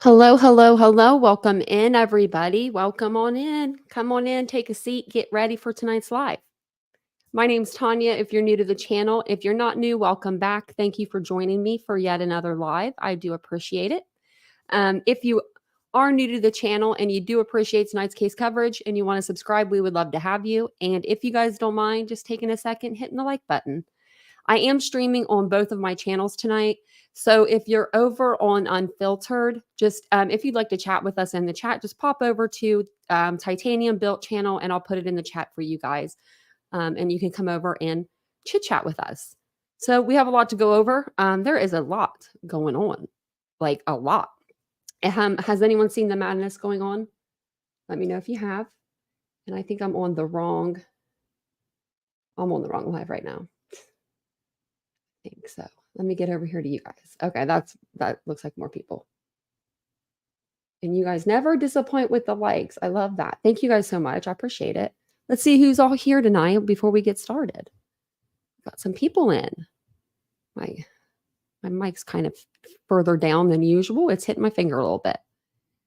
Hello, hello, hello. Welcome in, everybody. Welcome on in. Come on in, take a seat, get ready for tonight's live. My name's Tanya. If you're new to the channel, if you're not new, welcome back. Thank you for joining me for yet another live. I do appreciate it. If you are new to the channel and you do appreciate tonight's case coverage and you want to subscribe, we would love to have you. And if you guys don't mind just taking a second, hitting the like button. I am streaming on both of my channels tonight. So if you're over on Unfiltered, just if you'd like to chat with us in the chat, just pop over to Titanium Built channel and I'll put it in the chat for you guys. And you can come over and chit chat with us. So we have a lot to go over. There is a lot going on, like a lot. Has anyone seen the madness going on? Let me know if you have. And I think I'm on the wrong live right now. Think so. Let me get over here to you guys. Okay, that looks like more people. And you guys never disappoint with the likes. I love that. Thank you guys so much. I appreciate it. Let's see who's all here tonight before we get started. Got some people in. My mic's kind of further down than usual. It's hitting my finger a little bit.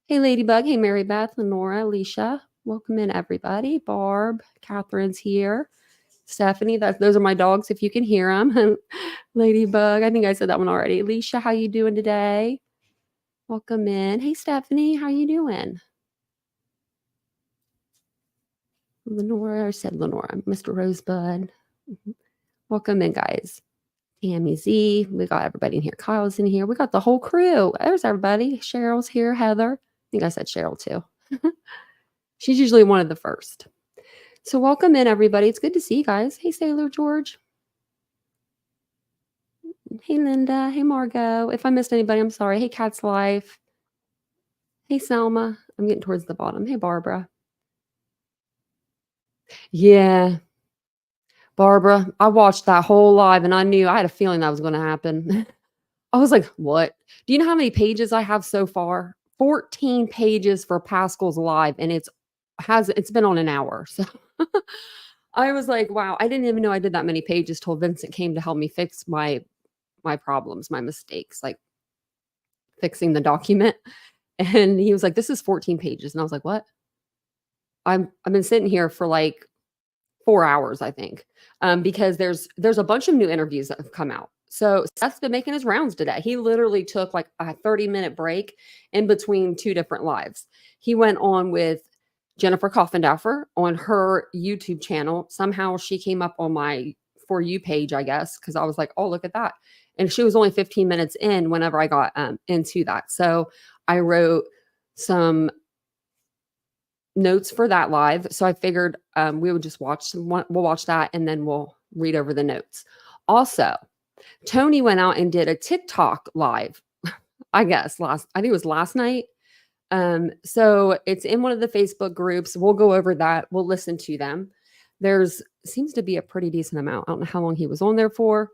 Hey, Ladybug. Hey, Mary Beth, Lenora, Alicia. Welcome in, everybody. Barb, Catherine's here. Stephanie, those are my dogs if you can hear them. Ladybug, I think I said that one already. Alicia, how you doing today? Welcome in. Hey, Stephanie, how you doing? Lenora, I said Lenora. Mr. Rosebud. Welcome in, guys. Tammy Z, we got everybody in here. Kyle's in here. We got the whole crew. There's everybody. Cheryl's here. Heather. I think I said Cheryl too. She's usually one of the first. So welcome in, everybody. It's good to see you guys. Hey, Sailor George. Hey, Linda. Hey, Margot. If I missed anybody, I'm sorry. Hey, Cat's Life. Hey, Selma. I'm getting towards the bottom. Hey, Barbara. Yeah. Barbara, I watched that whole live and I knew I had a feeling that was going to happen. I was like, what? Do you know how many pages I have so far? 14 pages for Pascal's live and it's been on an hour. So I was like, wow, I didn't even know I did that many pages till Vincent came to help me fix my problems, my mistakes, like fixing the document. And he was like, this is 14 pages. And I was like, what? I've been sitting here for like 4 hours, I think, because there's a bunch of new interviews that have come out. So Seth's been making his rounds today. He literally took like a 30-minute break in between two different lives. He went on with Jennifer Coffindaffer on her YouTube channel. Somehow she came up on my For You page, I guess, because I was like, oh, look at that. And she was only 15 minutes in whenever I got into that. So I wrote some notes for that live. So I figured we would just we'll watch that and then we'll read over the notes. Also, Tony went out and did a TikTok live, I think it was last night. So it's in one of the Facebook groups. We'll go over that. We'll listen to them. Seems to be a pretty decent amount. I don't know how long he was on there for,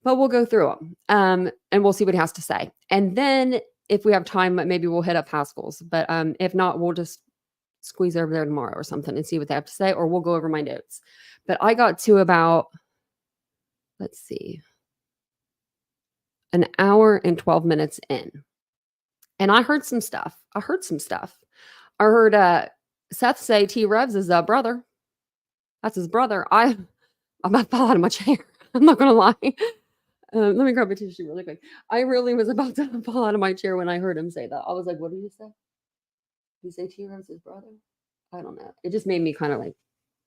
but we'll go through them and we'll see what he has to say. And then if we have time, maybe we'll hit up Haskell's, but if not, we'll just squeeze over there tomorrow or something and see what they have to say, or we'll go over my notes. But I got to about, let's see, an hour and 12 minutes in. And I heard some stuff. I heard Seth say T-Revs is a brother. That's his brother. I about fell out of my chair. I'm not going to lie. Let me grab a tissue really quick. I really was about to fall out of my chair when I heard him say that. I was like, what did he say? Did he say T-Revs his brother? I don't know. It just made me kind of like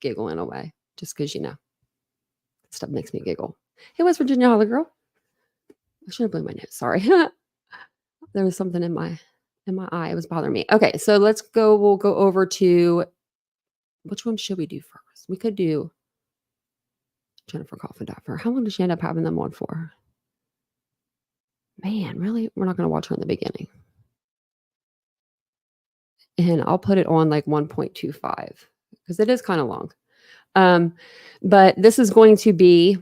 giggle in a way, just because, stuff makes me giggle. Hey, West Virginia Holly girl. I should have blew my nose. Sorry. There was something in my eye. It was bothering me. Okay, so we'll go over to, which one should we do first? We could do Jennifer Coffindaffer. How long did she end up having them on for? Man, really? We're not going to watch her in the beginning. And I'll put it on like 1.25 because it is kind of long. But this is going to be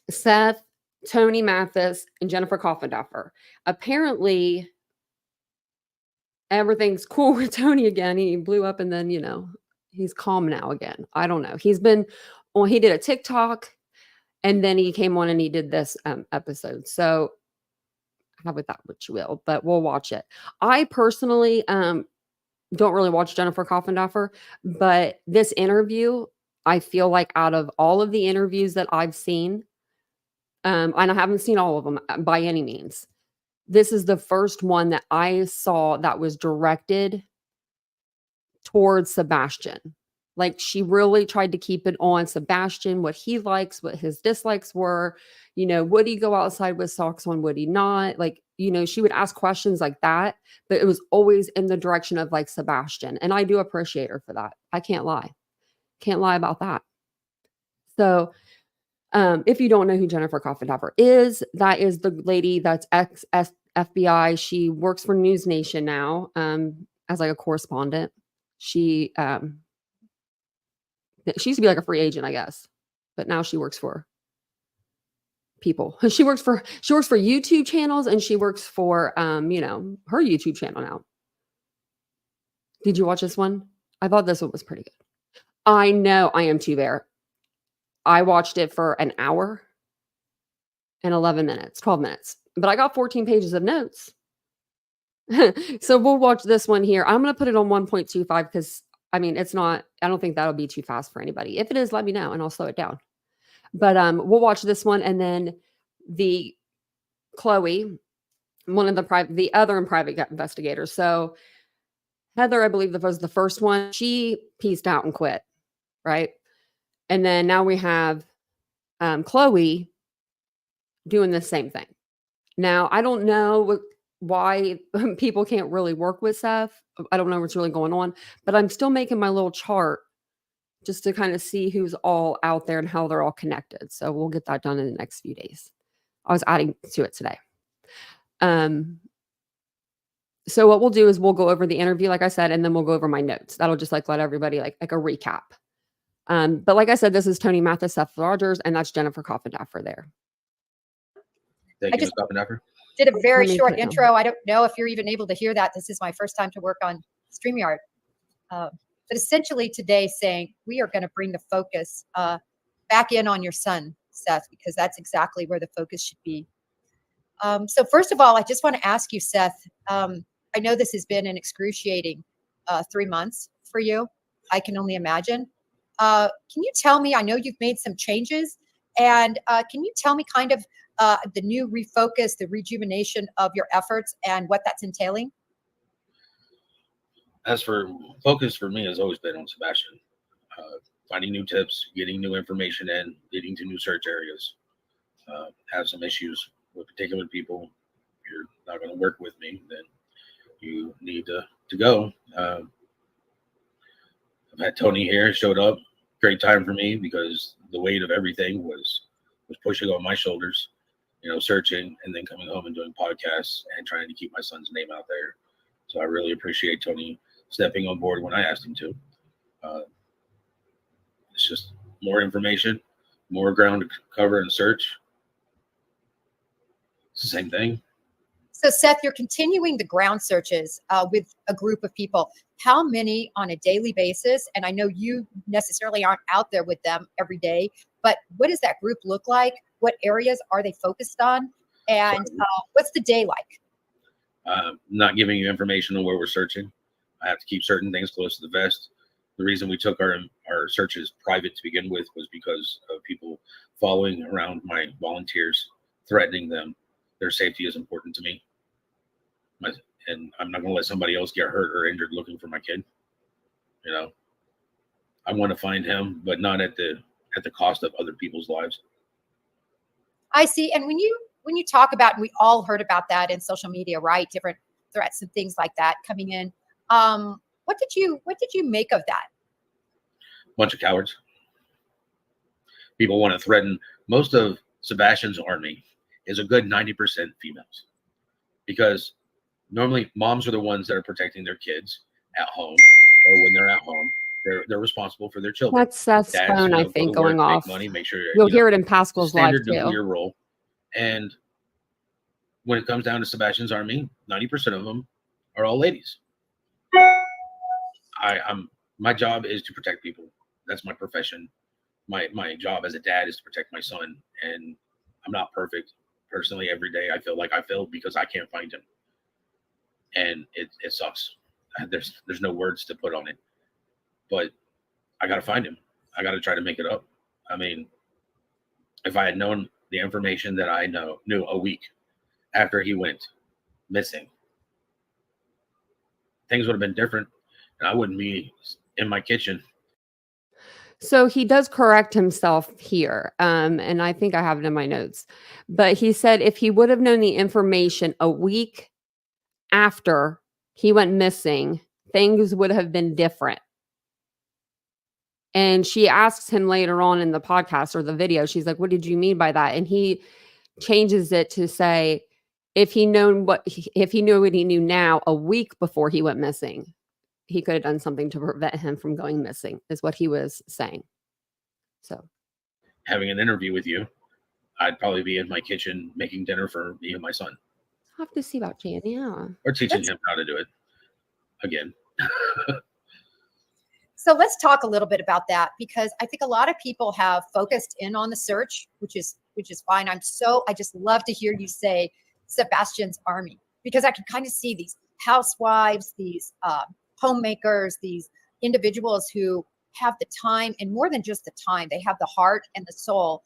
Seth, Tony Mathis, and Jennifer Coffindaffer. Apparently, everything's cool with Tony again. He blew up and then, he's calm now again. I don't know. He did a TikTok and then he came on and he did this episode. So have with that what you will, but we'll watch it. I personally don't really watch Jennifer Coffindaffer, but this interview, I feel like out of all of the interviews that I've seen, and I haven't seen all of them by any means. This is the first one that I saw that was directed towards Sebastian. Like, she really tried to keep it on Sebastian, what he likes, what his dislikes were. Would he go outside with socks on? Would he not? Like, she would ask questions like that, but it was always in the direction of like Sebastian. And I do appreciate her for that. I can't lie. Can't lie about that. So, if you don't know who Jennifer Coffindaffer is, that is the lady that's ex FBI. She works for News Nation now, as like a correspondent. She used to be like a free agent, I guess, but now she works for people. She works for YouTube channels, and she works for her YouTube channel now. Did you watch this one? I thought this one was pretty good. I know I am too bear. I watched it for an hour and 11 minutes, 12 minutes, but I got 14 pages of notes. So we'll watch this one here. I'm going to put it on 1.25 because I don't think that'll be too fast for anybody. If it is, let me know and I'll slow it down. But we'll watch this one, and then the Chloe, one of the other private investigators. So Heather, I believe that was the first one. She pieced out and quit, right? And then now we have Chloe doing the same thing. Now, I don't know why people can't really work with Seth. I don't know what's really going on, but I'm still making my little chart just to kind of see who's all out there and how they're all connected. So we'll get that done in the next few days. I was adding to it today. So what we'll do is we'll go over the interview, like I said, and then we'll go over my notes. That'll just like let everybody like a recap. But like I said, this is Tony Mathis, Seth Rogers, and that's Jennifer Coffindaffer there. Thank you, Ms. Coffindaffer. Did a very short intro. I don't know if you're even able to hear that. This is my first time to work on StreamYard. But essentially today saying we are going to bring the focus back in on your son, Seth, because that's exactly where the focus should be. So first of all, I just want to ask you, Seth, I know this has been an excruciating 3 months for you. I can only imagine. Can you tell me, I know you've made some changes, and can you tell me kind of the new refocus, the rejuvenation of your efforts and what that's entailing? As for focus for me has always been on Sebastian. Finding new tips, getting new information in, leading to new search areas. Have some issues with particular people. If you're not going to work with me, then you need to go. I've had Tony here, showed up. Great time for me because the weight of everything was pushing on my shoulders, searching and then coming home and doing podcasts and trying to keep my son's name out there. So I really appreciate Tony stepping on board when I asked him to. It's just more information, more ground to cover and search. It's the same thing. So Seth, you're continuing the ground searches with a group of people. How many on a daily basis? And I know you necessarily aren't out there with them every day, but what does that group look like? What areas are they focused on? And what's the day like? Not giving you information on where we're searching. I have to keep certain things close to the vest. The reason we took our searches private to begin with was because of people following around my volunteers, threatening them. Their safety is important to me. And I'm not going to let somebody else get hurt or injured looking for my kid. I want to find him, but not at the cost of other people's lives. I see. And when you talk about, and we all heard about that in social media, right? Different threats and things like that coming in. What did you make of that? Bunch of cowards. People want to threaten. Most of Sebastian's army is a good 90% females, because normally moms are the ones that are protecting their kids at home, or when they're at home, they're responsible for their children. That's Seth's phone, I think, going off. Make money, make sure you'll hear it in Pascal's live too. Nuclear role. And when it comes down to Sebastian's army, 90% of them are all ladies. My job is to protect people. That's my profession. My job as a dad is to protect my son. And I'm not perfect. personally, every day I feel like I failed because I can't find him, and it sucks. There's no words to put on it, but I got to find him. I got to try to make it up. I mean, if I had known the information that I knew a week after he went missing, things would have been different, and I wouldn't be in my kitchen. So he does correct himself here, and I think I have it in my notes. But he said if he would have known the information a week after he went missing, things would have been different. And she asks him later on in the podcast or the video, she's like, what did you mean by that? And he changes it to say, if he knew what he knew now a week before he went missing, he could have done something to prevent him from going missing, is what he was saying. So having an interview with you, I'd probably be in my kitchen making dinner for me and my son. I'll have to see about Jan, yeah. Or teaching him how to do it again. So let's talk a little bit about that, because I think a lot of people have focused in on the search, which is fine. I just love to hear you say Sebastian's army, because I can kind of see these housewives, these homemakers, these individuals who have the time, and more than just the time, they have the heart and the soul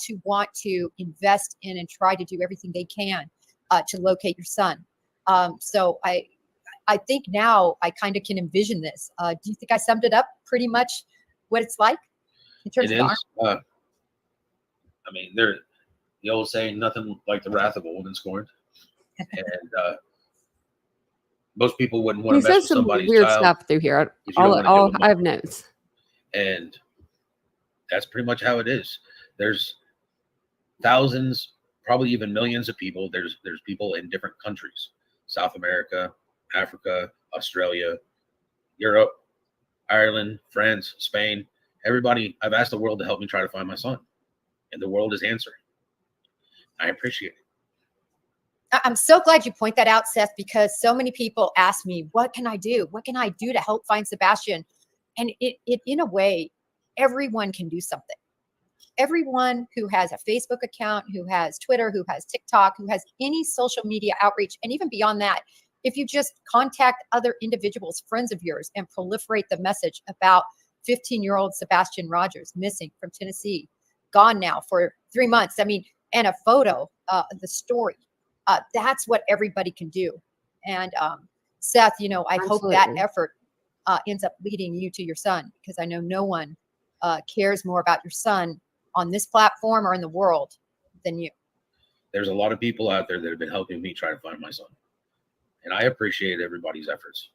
to want to invest in and try to do everything they can to locate your son. So I think now I kind of can envision this. Do you think I summed it up pretty much what it's like in terms of the army? I mean, the old saying, nothing like the wrath of a woman scorned. And most people wouldn't want to mess with somebody's weird child. Stuff through here. I have notes. And that's pretty much how it is. There's thousands, probably even millions of people. There's people in different countries, South America, Africa, Australia, Europe, Ireland, France, Spain, everybody. I've asked the world to help me try to find my son, and the world is answering. I appreciate it. I'm so glad you point that out, Seth, because so many people ask me, what can I do? What can I do to help find Sebastian? And it in a way, everyone can do something. Everyone who has a Facebook account, who has Twitter, who has TikTok, who has any social media outreach, and even beyond that, if you just contact other individuals, friends of yours, and proliferate the message about 15-year-old Sebastian Rogers missing from Tennessee, gone now for 3 months. I mean, and a photo, the story. That's what everybody can do. And Seth, I hope that effort ends up leading you to your son, because I know no one cares more about your son on this platform or in the world than you. There's a lot of people out there that have been helping me try to find my son. And I appreciate everybody's efforts.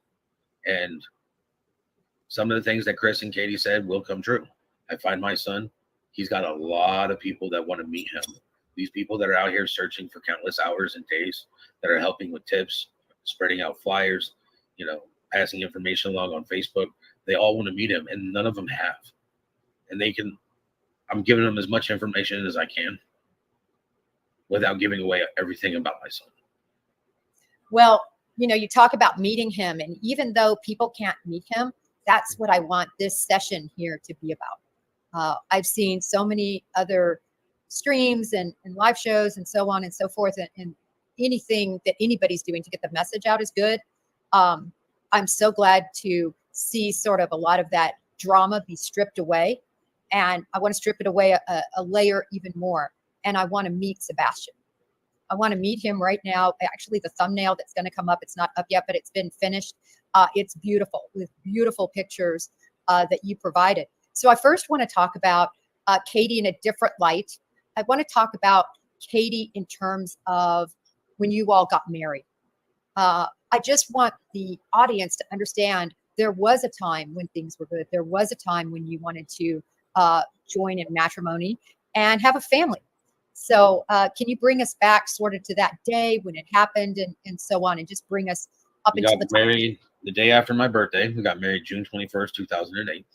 And some of the things that Chris and Katie said will come true. I find my son. He's got a lot of people that want to meet him. These people that are out here searching for countless hours and days, that are helping with tips, spreading out flyers, passing information along on Facebook. They all want to meet him, and none of them have. And I'm giving them as much information as I can without giving away everything about my son. Well, you talk about meeting him, and even though people can't meet him, that's what I want this session here to be about. I've seen so many other streams and live shows and so on and so forth, and anything that anybody's doing to get the message out is good. I'm so glad to see sort of a lot of that drama be stripped away, and I want to strip it away a layer even more, and I want to meet Sebastian. I want to meet him right now. Actually, the thumbnail that's going to come up, it's not up yet, but it's been finished. It's beautiful, with beautiful pictures that you provided. So I first want to talk about Katie in a different light. I want to talk about Katie in terms of when you all got married. I just want the audience to understand there was a time when things were good. There was a time when you wanted to join in matrimony and have a family. So can you bring us back sort of to that day when it happened and so on, and just bring us up into the time? Married the day after my birthday. We got married June 21st, 2008.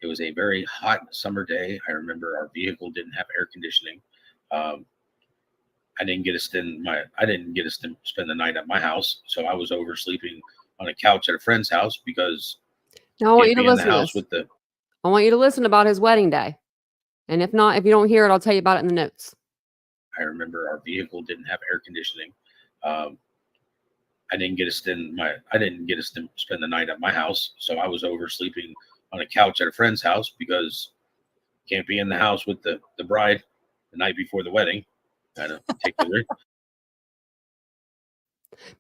It was a very hot summer day. I remember our vehicle didn't have air conditioning. I didn't get to spend the night at my house, so I was oversleeping on a couch at a friend's house because now I want you to listen to this. I want you to listen about his wedding day. And if you don't hear it, I'll tell you about it in the notes. I remember our vehicle didn't have air conditioning. I didn't get to spend the night at my house, so I was over sleeping on a couch at a friend's house because can't be in the house with the bride the night before the wedding. Had to take the risk.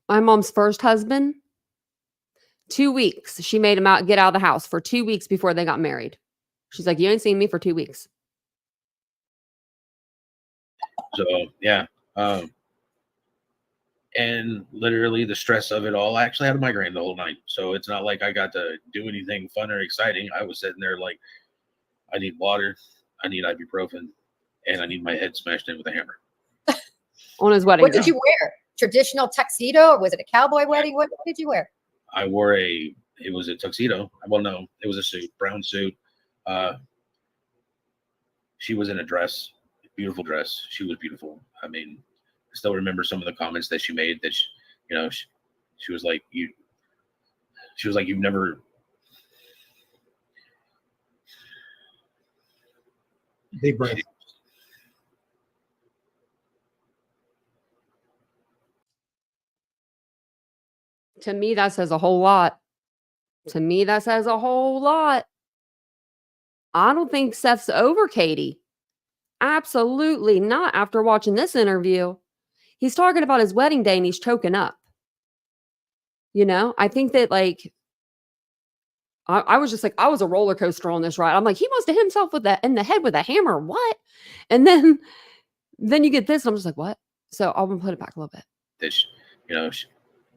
My mom's first husband, 2 weeks, she made him get out of the house for 2 weeks before they got married. She's like, "You ain't seen me for 2 weeks." So yeah, and literally the stress of it all. I actually had a migraine the whole night, so it's not like I got to do anything fun or exciting. I was sitting there like, I need water, I need ibuprofen, and I need my head smashed in with a hammer. On his wedding What day. did you wear? Traditional tuxedo, or was it a cowboy wedding? What did you wear? I wore it was a tuxedo. Well, no, it was a suit, brown suit. She was in a dress, beautiful dress. She was beautiful. I mean, I still remember some of the comments that she made that, she was like, you've never. Deep breath. To me, that says a whole lot. To me, that says a whole lot. I don't think Seth's over Katie. Absolutely not after watching this interview. He's talking about his wedding day and he's choking up. I think that I was just like, I was a roller coaster on this ride. I'm like, he must have hit himself in the head with a hammer. What? And then you get this. And I'm just like, what? So I'm going to put it back a little bit. That,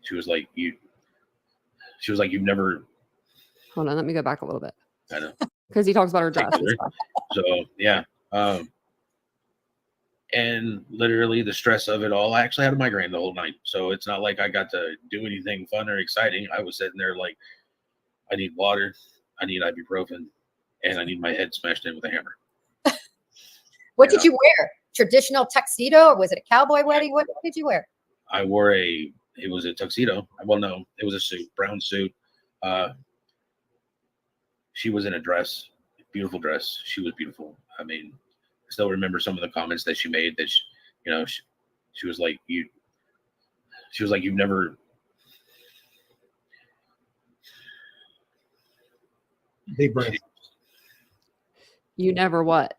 she was like, you've never. Hold on. Let me go back a little bit. I know. Because he talks about her dress and stuff. So yeah. And literally the stress of it all. I actually had a migraine the whole night, so it's not like I got to do anything fun or exciting. I was sitting there like, I need water, I need ibuprofen, and I need my head smashed in with a hammer. What did you wear? Traditional tuxedo, or was it a cowboy wedding? What did you wear? I wore it was a tuxedo. Well, no, it was a suit, brown suit. She was in a dress, beautiful dress. She was beautiful. I mean, I still remember some of the comments that she made that, she was like, you've never. Deep breath. You never what?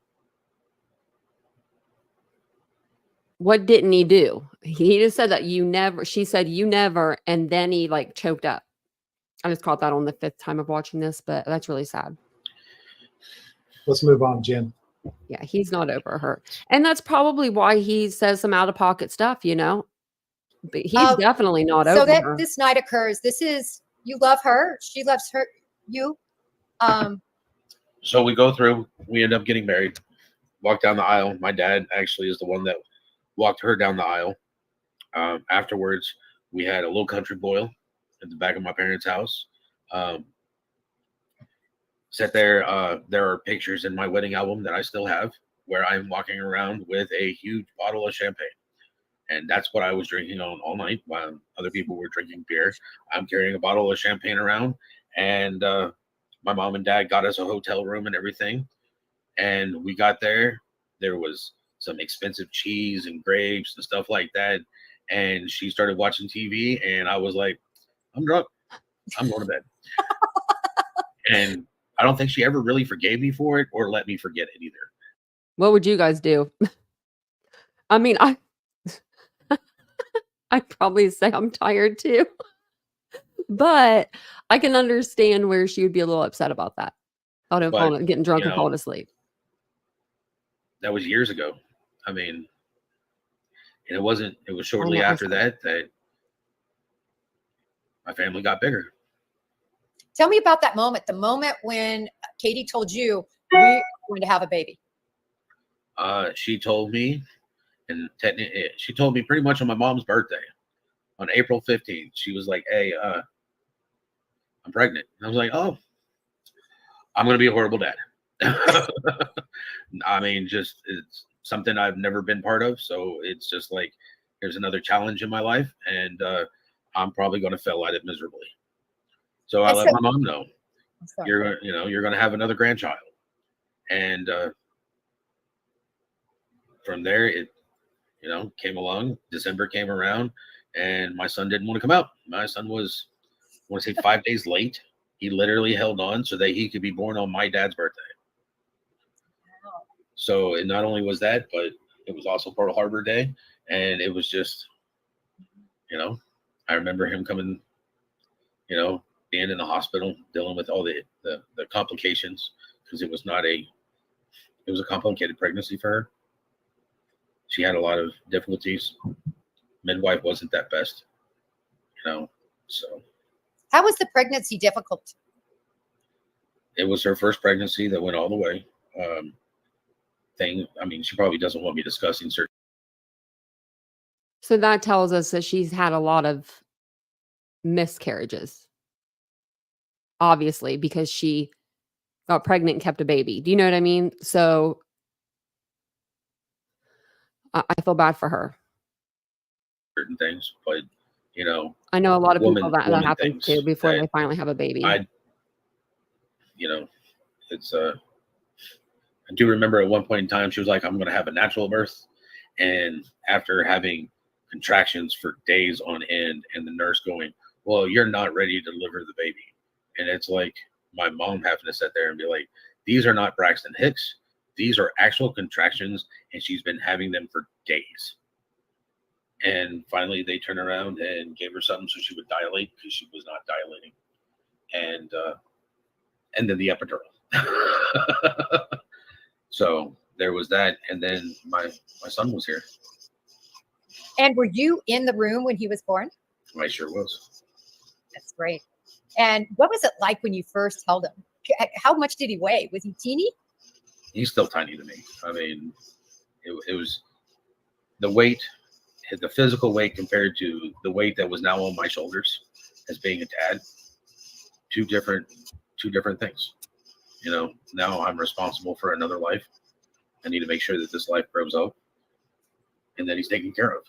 What didn't he do? He just said that she said you never, and then he choked up. I just caught that on the 5th time of watching this, but that's really sad. Let's move on, Jen. Yeah, he's not over her. And that's probably why he says some out-of-pocket stuff, But he's definitely not over her. So this night occurs. You love her. She loves you. So we go through, we end up getting married, walk down the aisle. My dad actually is the one that walked her down the aisle. Afterwards, we had a little country boil at the back of my parents' house. Sat there. There are pictures in my wedding album that I still have where I'm walking around with a huge bottle of champagne. And that's what I was drinking on all night while other people were drinking beer. I'm carrying a bottle of champagne around. And my mom and dad got us a hotel room and everything. And we got there. There was some expensive cheese and grapes and stuff like that. And she started watching TV. And I was like, I'm drunk. I'm going to bed. And I don't think she ever really forgave me for it or let me forget it either. What would you guys do? I mean, I'd probably say I'm tired too. But I can understand where she would be a little upset about that. Getting drunk and falling asleep. That was years ago. I mean, and it was shortly after that my family got bigger. Tell me about that moment, the moment when Katie told you we're going to have a baby. She told me, and she told me pretty much on my mom's birthday, on April 15th. She was like, hey, I'm pregnant. And I was like, oh, I'm going to be a horrible dad. I mean, just it's something I've never been part of. So it's just like, there's another challenge in my life, and I'm probably going to fail at it miserably. So I let my mom know, you're going to have another grandchild. And from there, You know, came along. December came around, and my son didn't want to come out. My son was, I want to say, 5 days late. He literally held on so that he could be born on my dad's birthday. Wow. So it not only was that, but it was also Pearl Harbor Day, and it was just, you know, I remember him coming, you know, being in the hospital, dealing with all the complications, because it was a complicated pregnancy for her. She had a lot of difficulties. Midwife wasn't that best, you know, so. How was the pregnancy difficult? It was her first pregnancy that went all the way. I mean, she probably doesn't want me discussing certain. So that tells us that she's had a lot of miscarriages, obviously, because she got pregnant and kept a baby. Do you know what I mean? So I feel bad for her. certain things, but you know, I know a lot of people that woman happens things to before that they finally have a baby. you know, it's I do remember at one point in time she was like, I'm gonna have a natural birth, and after having contractions for days on end, and the nurse going, well, you're not ready to deliver the baby. And it's like my mom having to sit there and be like, these are not Braxton Hicks, these are actual contractions, and she's been having them for days. And finally they turned around and gave her something so she would dilate, because she was not dilating. And then the epidural. So there was that, and then my son was here. And were you in the room when he was born? I sure was. That's great. And what was it like when you first held him? How much did he weigh? Was he teeny? He's still tiny to me. I mean, it was the weight, the physical weight compared to the weight that was now on my shoulders as being a dad. Two different things. You know, now I'm responsible for another life. I need to make sure that this life grows up and that he's taken care of.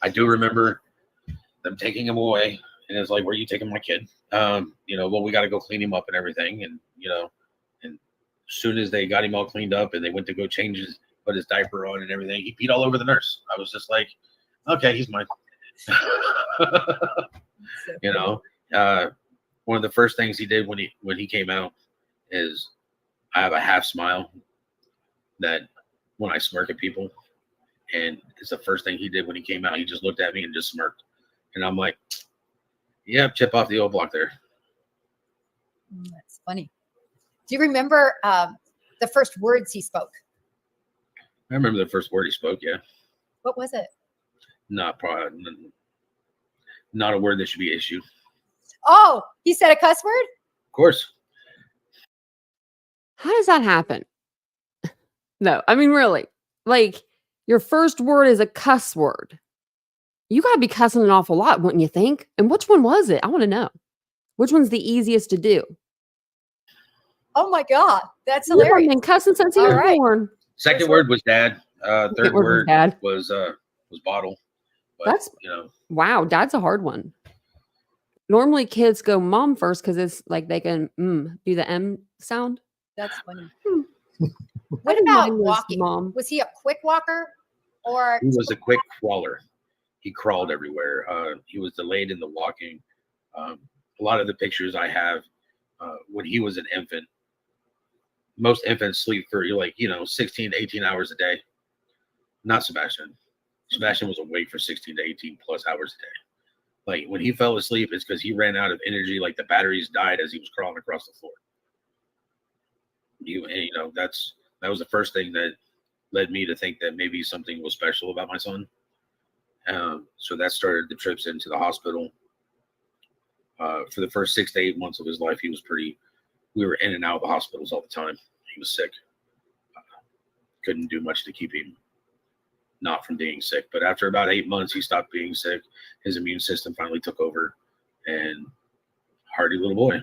I do remember them taking him away, and it's like, where are you taking my kid? You know, well, we got to go clean him up and everything. And, you know, and as soon as they got him all cleaned up and they went to go put his diaper on and everything, he peed all over the nurse. I was just like, okay, he's mine. You know, one of the first things he did when he came out is I have a half smile that when I smirk at people, and it's the first thing he did when he came out. He just looked at me and just smirked, and I'm like, yeah, chip off the old block there. That's funny. Do you remember the first words he spoke? I remember the first word he spoke. Yeah. What was it? Not a word that should be issued. Oh, he said a cuss word? Of course. How does that happen? No, I mean, really, like, your first word is a cuss word. You got to be cussing an awful lot, wouldn't you think? And which one was it? I want to know. Which one's the easiest to do? Oh my God, that's You've hilarious. been cussing since he All was right. born. Second word was dad. Third word dad. was bottle. But, That's, you know, wow, dad's a hard one. Normally kids go mom first because it's like they can do the M sound. That's funny. I What think about mine was walking? mom. Was he a quick walker or? he was a quick crawler. He crawled everywhere. He was delayed in the walking. A lot of the pictures I have when he was an infant, most infants sleep for 16 to 18 hours a day. Not Sebastian. Sebastian was awake for 16 to 18 plus hours a day. Like when he fell asleep, it's because he ran out of energy. Like the batteries died as he was crawling across the floor. That was the first thing that led me to think that maybe something was special about my son. So that started the trips into the hospital. For the first 6 to 8 months of his life, we were in and out of the hospitals all the time. He was sick. Couldn't do much to keep him not from being sick. But after about 8 months, he stopped being sick. His immune system finally took over, and hardy little boy.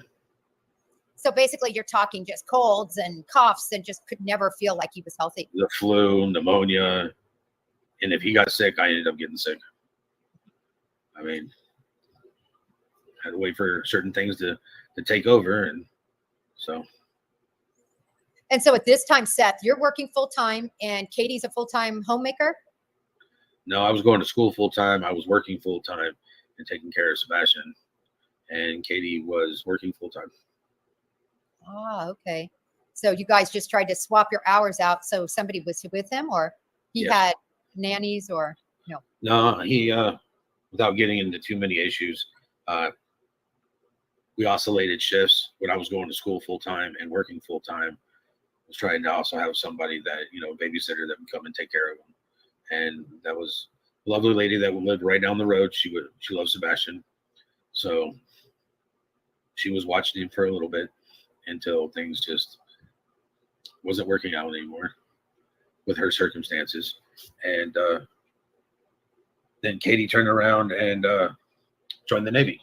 So basically you're talking just colds and coughs and just could never feel like he was healthy. The flu, pneumonia. And if he got sick, I ended up getting sick. I mean, I had to wait for certain things to take over. And so. And so at this time, Seth, you're working full time and Katie's a full-time homemaker? No, I was going to school full time. I was working full time and taking care of Sebastian. And Katie was working full time. Ah, okay. So you guys just tried to swap your hours out so somebody was with him, or he Yes. had nannies, or no? No, he, without getting into too many issues, we oscillated shifts when I was going to school full time and working full time. I was trying to also have somebody that, babysitter that would come and take care of him. And that was a lovely lady that lived right down the road. She loved Sebastian. So she was watching him for a little bit until things just wasn't working out anymore with her circumstances. And then Katie turned around and joined the Navy.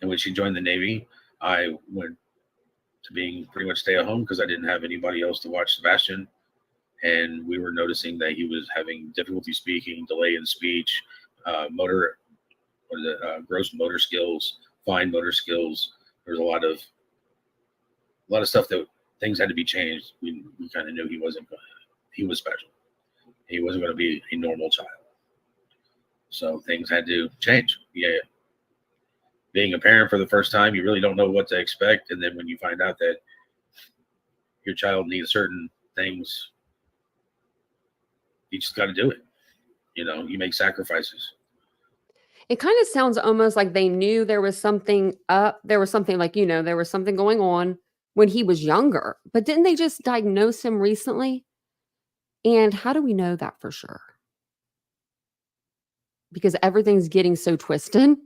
And when she joined the Navy, I went to being pretty much stay at home because I didn't have anybody else to watch Sebastian. And we were noticing that he was having difficulty speaking, delay in speech, gross motor skills, fine motor skills. There's a lot of stuff that things had to be changed. We kind of knew he was special. He wasn't going to be a normal child. So things had to change. Yeah. Being a parent for the first time, you really don't know what to expect. And then when you find out that your child needs certain things, you just got to do it. You make sacrifices. It kind of sounds almost like they knew there was something up. There was something there was something going on when he was younger. But didn't they just diagnose him recently? And how do we know that for sure? Because everything's getting so twisted.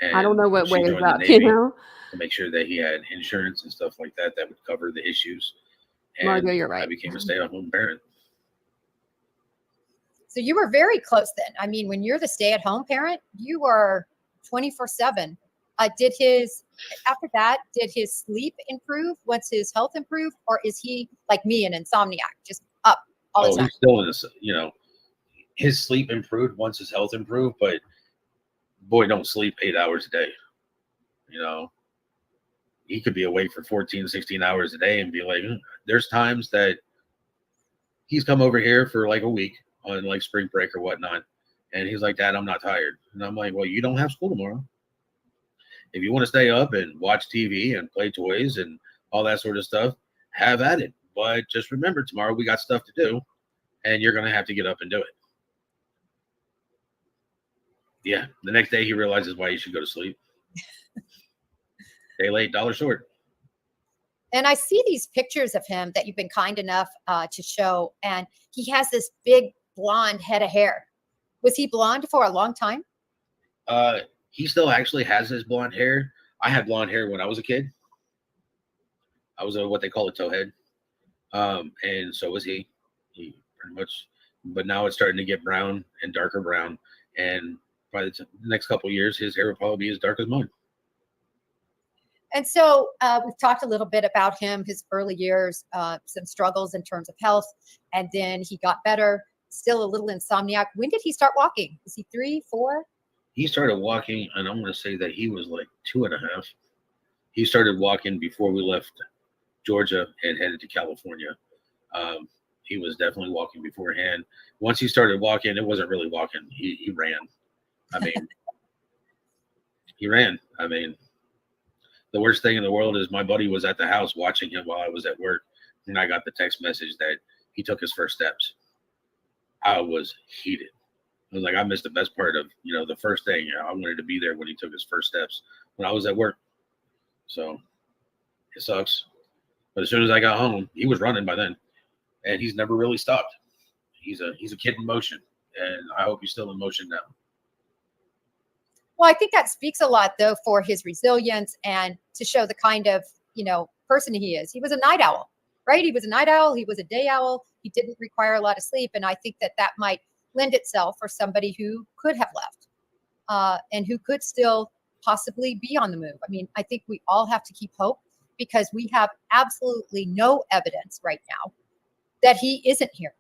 And I don't know what she way is joined the up, Navy to make sure that he had insurance and stuff like that would cover the issues. And Margo, you're right. I became a stay-at-home parent. So you were very close then. I mean, when you're the stay-at-home parent, you are 24/7. After that, did his sleep improve once his health improved, or is he like me, an insomniac, just up all the time? He's still in this. His sleep improved once his health improved, but boy, don't sleep 8 hours a day. He could be awake for 14, 16 hours a day and be like, there's times that he's come over here for like a week on like spring break or whatnot. And he's like, Dad, I'm not tired. And I'm like, well, you don't have school tomorrow. If you want to stay up and watch TV and play toys and all that sort of stuff, have at it. But just remember, tomorrow we got stuff to do and you're going to have to get up and do it. Yeah. The next day he realizes why he should go to sleep. Day late, dollar short. And I see these pictures of him that you've been kind enough to show, and he has this big blonde head of hair. Was he blonde for a long time? He still actually has his blonde hair. I had blonde hair when I was a kid. I was what they call a towhead. And so was he. He pretty much, but now it's starting to get brown and darker brown. And by the next couple of years, his hair will probably be as dark as mine. And so we've talked a little bit about him, his early years, some struggles in terms of health, and then he got better, still a little insomniac. When did he start walking? Was he 3, 4? He started walking, and I'm going to say that he was like 2.5. He started walking before we left Georgia and headed to California. He was definitely walking beforehand. Once he started walking, it wasn't really walking. He ran. He ran. The worst thing in the world is my buddy was at the house watching him while I was at work, and I got the text message that he took his first steps. I was heated. I was like, I missed the best part of, the first thing. I wanted to be there when he took his first steps when I was at work. So it sucks. But as soon as I got home, he was running by then, and he's never really stopped. He's a kid in motion, and I hope he's still in motion now. Well, I think that speaks a lot, though, for his resilience and to show the kind of, person he is. He was a night owl, right? He was a night owl. He was a day owl. He didn't require a lot of sleep. And I think that might lend itself for somebody who could have left and who could still possibly be on the move. I think we all have to keep hope because we have absolutely no evidence right now that he isn't here.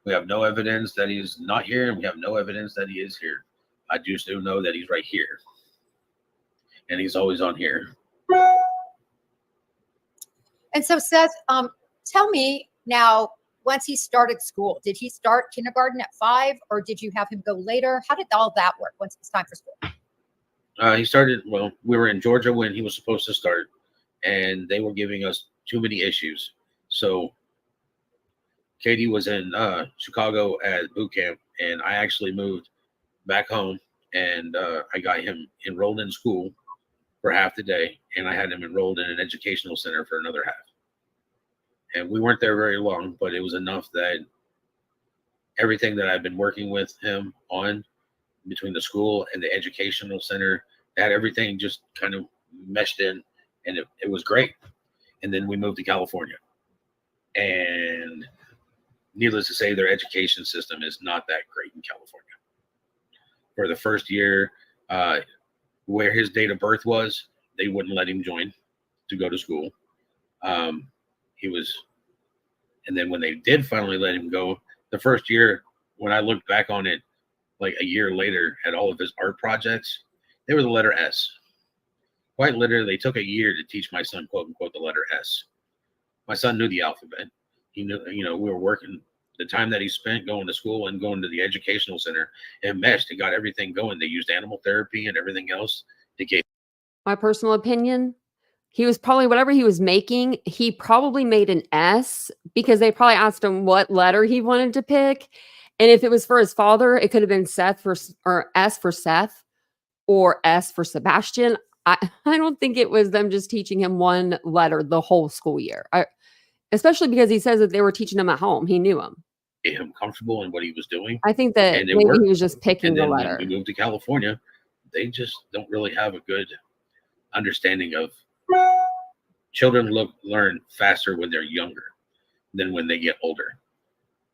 We have no evidence that he's not here, and we have no evidence that he is here. I do still know that he's right here, and he's always on here. And so Seth, tell me now, once he started school, did he start kindergarten at 5 or did you have him go later? How did all that work once it was time for school? He started, well, we were in Georgia when he was supposed to start, and they were giving us too many issues. So Katie was in Chicago at boot camp, and I actually moved back home, and I got him enrolled in school for half the day, and I had him enrolled in an educational center for another half. And we weren't there very long, but it was enough that everything that I've been working with him on between the school and the educational center, that everything just kind of meshed in, and it was great. And then we moved to California, and needless to say, their education system is not that great in California. For the first year, where his date of birth was, they wouldn't let him join to go to school. And then when they did finally let him go, the first year, when I looked back on it, like a year later at all of his art projects, they were the letter S. Quite literally, they took a year to teach my son, quote unquote, the letter S. My son knew the alphabet. He knew, we were working. The time that he spent going to school and going to the educational center, it meshed. It got everything going. They used animal therapy and everything else to get. My personal opinion, he was probably, whatever he was making, he probably made an S because they probably asked him what letter he wanted to pick. And if it was for his father, it could have been or S for Seth or S for Sebastian. I don't think it was them just teaching him one letter the whole school year. Especially because he says that they were teaching him at home. He knew him. Get him comfortable in what he was doing. I think that and maybe worked. he was just picking And the then letter. when we moved to California, they just don't really have a good understanding of children learn faster when they're younger than when they get older.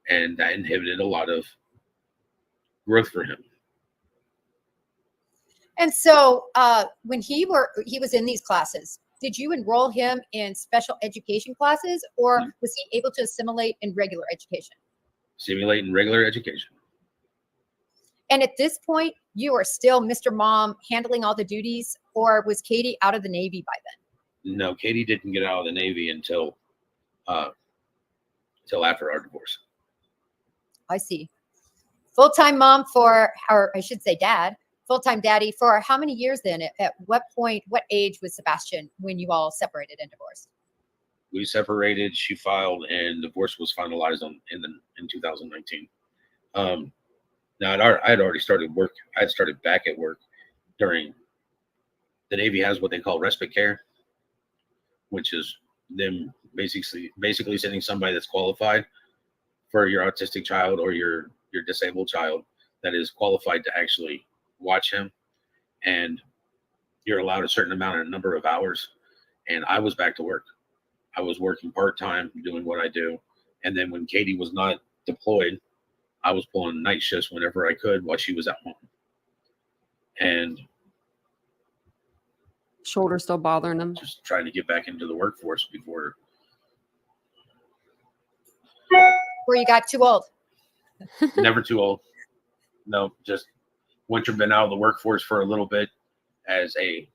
And that inhibited a lot of growth for him. And so when he was in these classes, did you enroll him in special education classes or was he able to assimilate in regular education? Simulate in regular education. And at this point, you are still Mr. Mom handling all the duties, or was Katie out of the Navy by then? No, Katie didn't get out of the Navy until after our divorce. I see. Full-time mom or I should say dad, full-time daddy for how many years then? At what point, what age was Sebastian when you all separated and divorced? We separated, she filed, and divorce was finalized in 2019. Now I had already started work. I had started back at work during the Navy has what they call respite care, which is them basically sending somebody that's qualified for your autistic child or your disabled child that is qualified to actually watch him, and you're allowed a number of hours. And I was back to work. I was working part-time doing what I do, and then when Katie was not deployed, I was pulling night shifts whenever I could while she was at home. And Shoulder still bothering him. just trying to get back into the workforce before You got too old? never too old. No, just once you've been out of the workforce for a little bit as a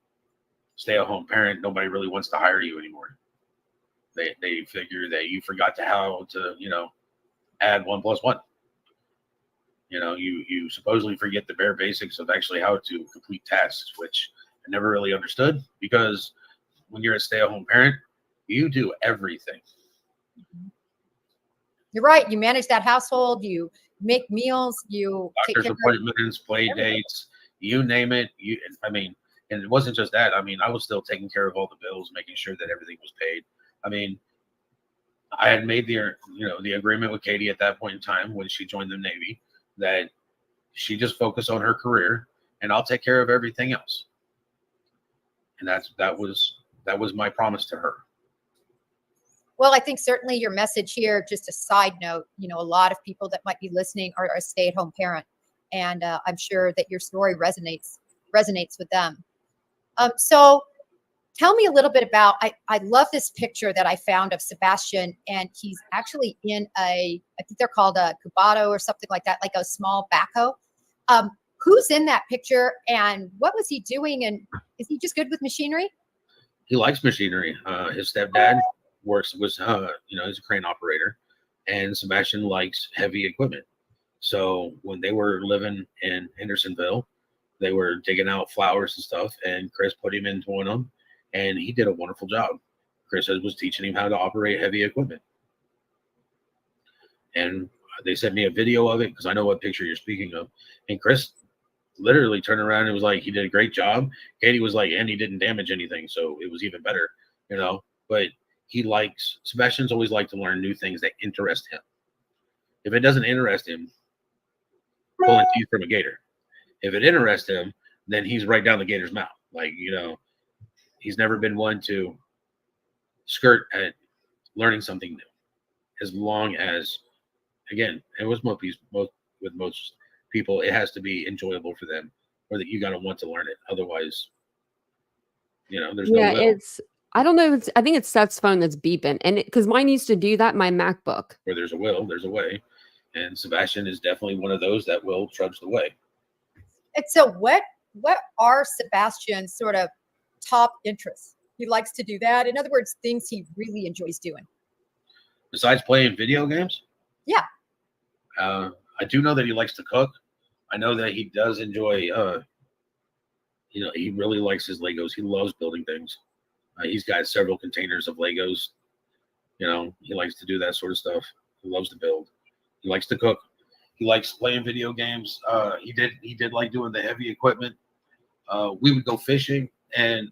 stay-at-home parent, nobody really wants to hire you anymore. They figure that you forgot how to, add 1 + 1. You supposedly forget the bare basics of actually how to complete tasks, which I never really understood, because when you're a stay-at-home parent, you do everything. You're right. You manage that household. You make meals. You take Doctor's care of appointments, play everything. dates, you name it. And it wasn't just that. I was still taking care of all the bills, making sure that everything was paid. I had made the agreement with Katie at that point in time when she joined the Navy that she just focus on her career and I'll take care of everything else. And that was my promise to her. Well, I think certainly your message here, just a side note, a lot of people that might be listening are a stay-at-home parent. And I'm sure that your story resonates with them. So tell me a little bit about, I love this picture that I found of Sebastian, and he's actually in I think they're called a cubado or something like that, like a small backhoe. Who's in that picture and what was he doing? And is he just good with machinery? He likes machinery. His stepdad works was he's a crane operator, and Sebastian likes heavy equipment. So when they were living in Hendersonville, they were digging out flowers and stuff, and Chris put him into one of them, and he did a wonderful job. Chris was teaching him how to operate heavy equipment. And they sent me a video of it because I know what picture you're speaking of. And Chris literally turned around and was like, he did a great job. Katie was like, and he didn't damage anything, so it was even better, But Sebastian's always liked to learn new things that interest him. If it doesn't interest him, pulling teeth from a gator. If it interests him, then he's right down the gator's mouth. He's never been one to skirt at learning something new. As long as, again, and with most people, it has to be enjoyable for them, or that you got to want to learn it. Otherwise, there's no will. I don't know. I think it's Seth's phone that's beeping, and because mine used to do that, my MacBook. Where there's a will, there's a way. And Sebastian is definitely one of those that will trudge the way. And so what are Sebastian's sort of top interests? He likes to do that. In other words, things he really enjoys doing. Besides playing video games? Yeah. I do know that he likes to cook. I know that he does enjoy, he really likes his Legos. He loves building things. He's got several containers of Legos. He likes to do that sort of stuff. He loves to build. He likes to cook. He likes playing video games. He did like doing the heavy equipment. We would go fishing, and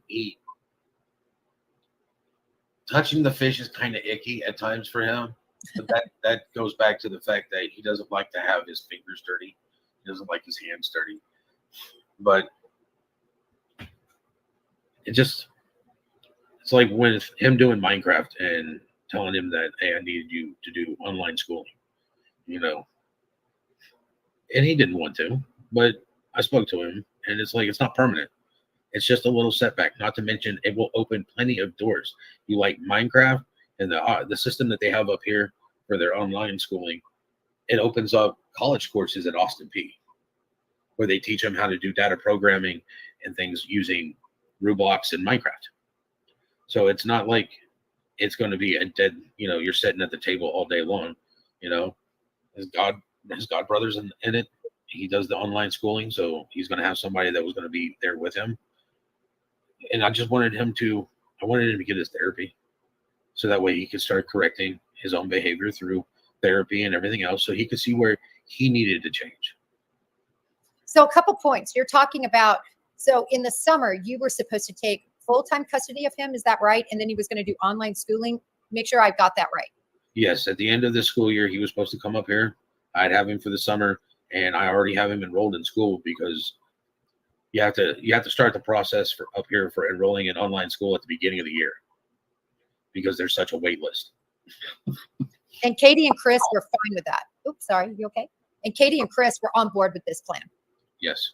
touching the fish is kind of icky at times for him. But that goes back to the fact that he doesn't like to have his fingers dirty. He doesn't like his hands dirty. But it's like with him doing Minecraft and telling him that, hey, I needed you to do online schooling, and he didn't want to, but I spoke to him, and it's like, it's not permanent. It's just a little setback, not to mention it will open plenty of doors. You like Minecraft and the system that they have up here for their online schooling, it opens up college courses at Austin P, where they teach them how to do data programming and things using Roblox and Minecraft. So it's not like it's going to be a dead, you're sitting at the table all day long, his God brothers in it. He does the online schooling, so he's going to have somebody that was going to be there with him. And I wanted him to get his therapy, so that way he could start correcting his own behavior through therapy and everything else, so he could see where he needed to change. So a couple points you're talking about. So in the summer, you were supposed to take full-time custody of him. Is that right? And then he was going to do online schooling. Make sure I've got that right. Yes. At the end of the school year, he was supposed to come up here. I'd have him for the summer, and I already have him enrolled in school, because you have to start the process for up here for enrolling in online school at the beginning of the year, because there's such a wait list. And Katie and Chris were fine with that. Oops, sorry. You okay? And Katie and Chris were on board with this plan. Yes.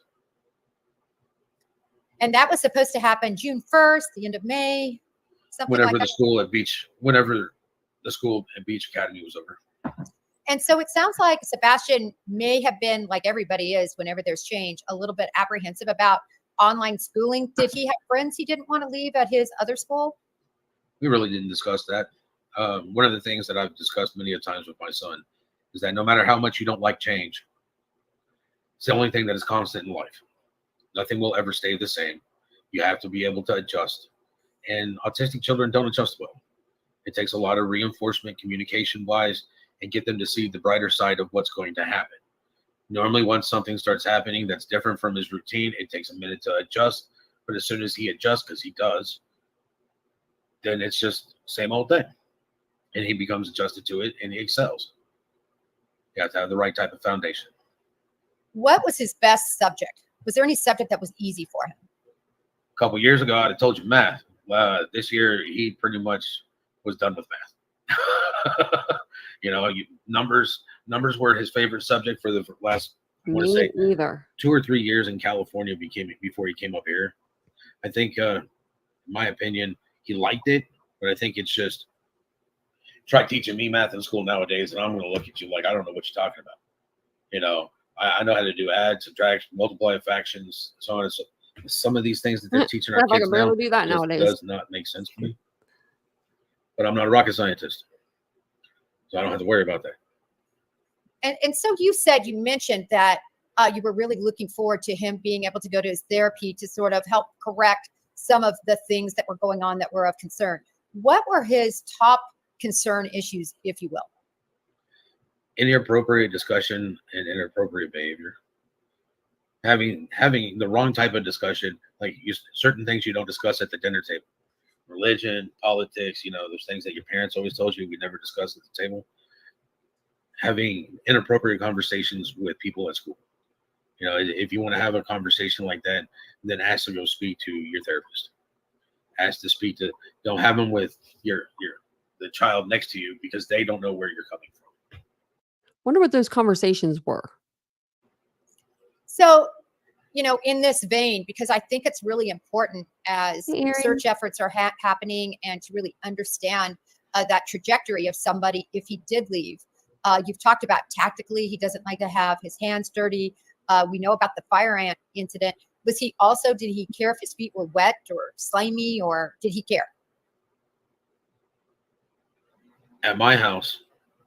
And that was supposed to happen June 1st, the end of May, something whenever like the that. Whenever the school at Beach Academy was over. And so it sounds like Sebastian may have been, like everybody is whenever there's change, a little bit apprehensive about online schooling. Did he have friends he didn't want to leave at his other school? We really didn't discuss that. One of the things that I've discussed many a times with my son is that no matter how much you don't like change, it's the only thing that is constant in life. Nothing will ever stay the same. You have to be able to adjust. And autistic children don't adjust well. It takes a lot of reinforcement, communication-wise, and get them to see the brighter side of what's going to happen. Normally, once something starts happening that's different from his routine, it takes a minute to adjust. But as soon as he adjusts, because he does, then it's just same old thing. And he becomes adjusted to it, and he excels. You have to have the right type of foundation. What was his best subject? Was there any subject that was easy for him? A couple years ago, I'd have told you math. This year, he pretty much was done with math. Numbers were his favorite subject for the last, I want to say, either 2 or 3 years in California before he came up here. I think, in my opinion, he liked it, but I think it's just, try teaching me math in school nowadays, and I'm going to look at you like I don't know what you're talking about. I know how to do add, subtract, multiply, fractions, so on and so. Some of these things that they're teaching our kids now do that nowadays. does not make sense to me. but I'm not a rocket scientist, so I don't have to worry about that. And so you mentioned that you were really looking forward to him being able to go to his therapy to sort of help correct some of the things that were going on that were of concern. What were his top concern issues, if you will? Inappropriate discussion and inappropriate behavior. Having the wrong type of discussion, like certain things you don't discuss at the dinner table. Religion, politics, those things that your parents always told you we never discuss at the table. Having inappropriate conversations with people at school. If you want to have a conversation like that, then ask to go speak to your therapist. Ask to speak to, don't have them with the child next to you because they don't know where you're coming from. Wonder what those conversations were. So, in this vein, because I think it's really important as Hey, search efforts are happening and to really understand that trajectory of somebody if he did leave. You've talked about tactically, he doesn't like to have his hands dirty. We know about the fire ant incident. Did he care if his feet were wet or slimy, or did he care? At my house,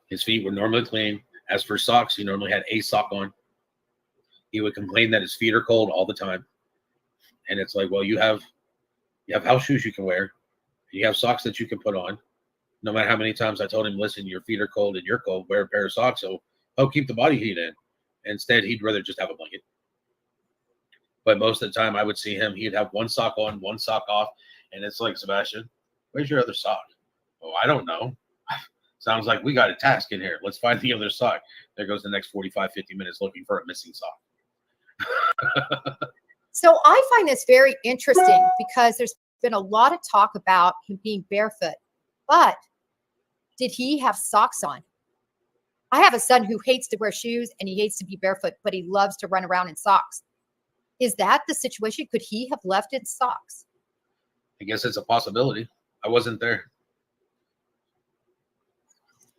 his feet were normally clean. As for socks, he normally had a sock on. He would complain that his feet are cold all the time. And it's like, well, you have house shoes you can wear. You have socks that you can put on. No matter how many times I told him, listen, your feet are cold and you're cold, wear a pair of socks so help keep the body heat in. Instead, he'd rather just have a blanket. But most of the time I would see him, he'd have one sock on, one sock off. And it's like, Sebastian, where's your other sock? Oh, I don't know. Sounds like we got a task in here. Let's find the other sock. There goes the next 45, 50 minutes looking for a missing sock. So I find this very interesting because there's been a lot of talk about him being barefoot, but did he have socks on? I have a son who hates to wear shoes and he hates to be barefoot, but he loves to run around in socks. Is that the situation? Could he have left in socks? I guess it's a possibility. I wasn't there.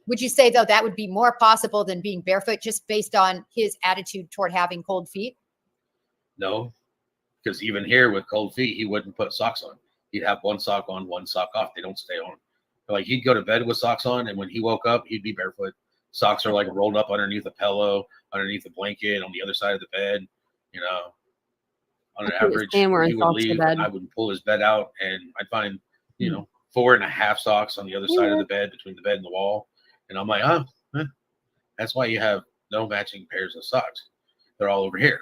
Would you say, though, that would be more possible than being barefoot just based on his attitude toward having cold feet? No, because even here with cold feet, he wouldn't put socks on. He'd have one sock on, one sock off. They don't stay on. Like he'd go to bed with socks on, and when he woke up, he'd be barefoot. Socks are like rolled up underneath a pillow, underneath a blanket, on the other side of the bed. On an average, he would leave. I would pull his bed out, and I'd find 4.5 socks on the other side of the bed, between the bed and the wall. And I'm like, that's why you have no matching pairs of socks. They're all over here.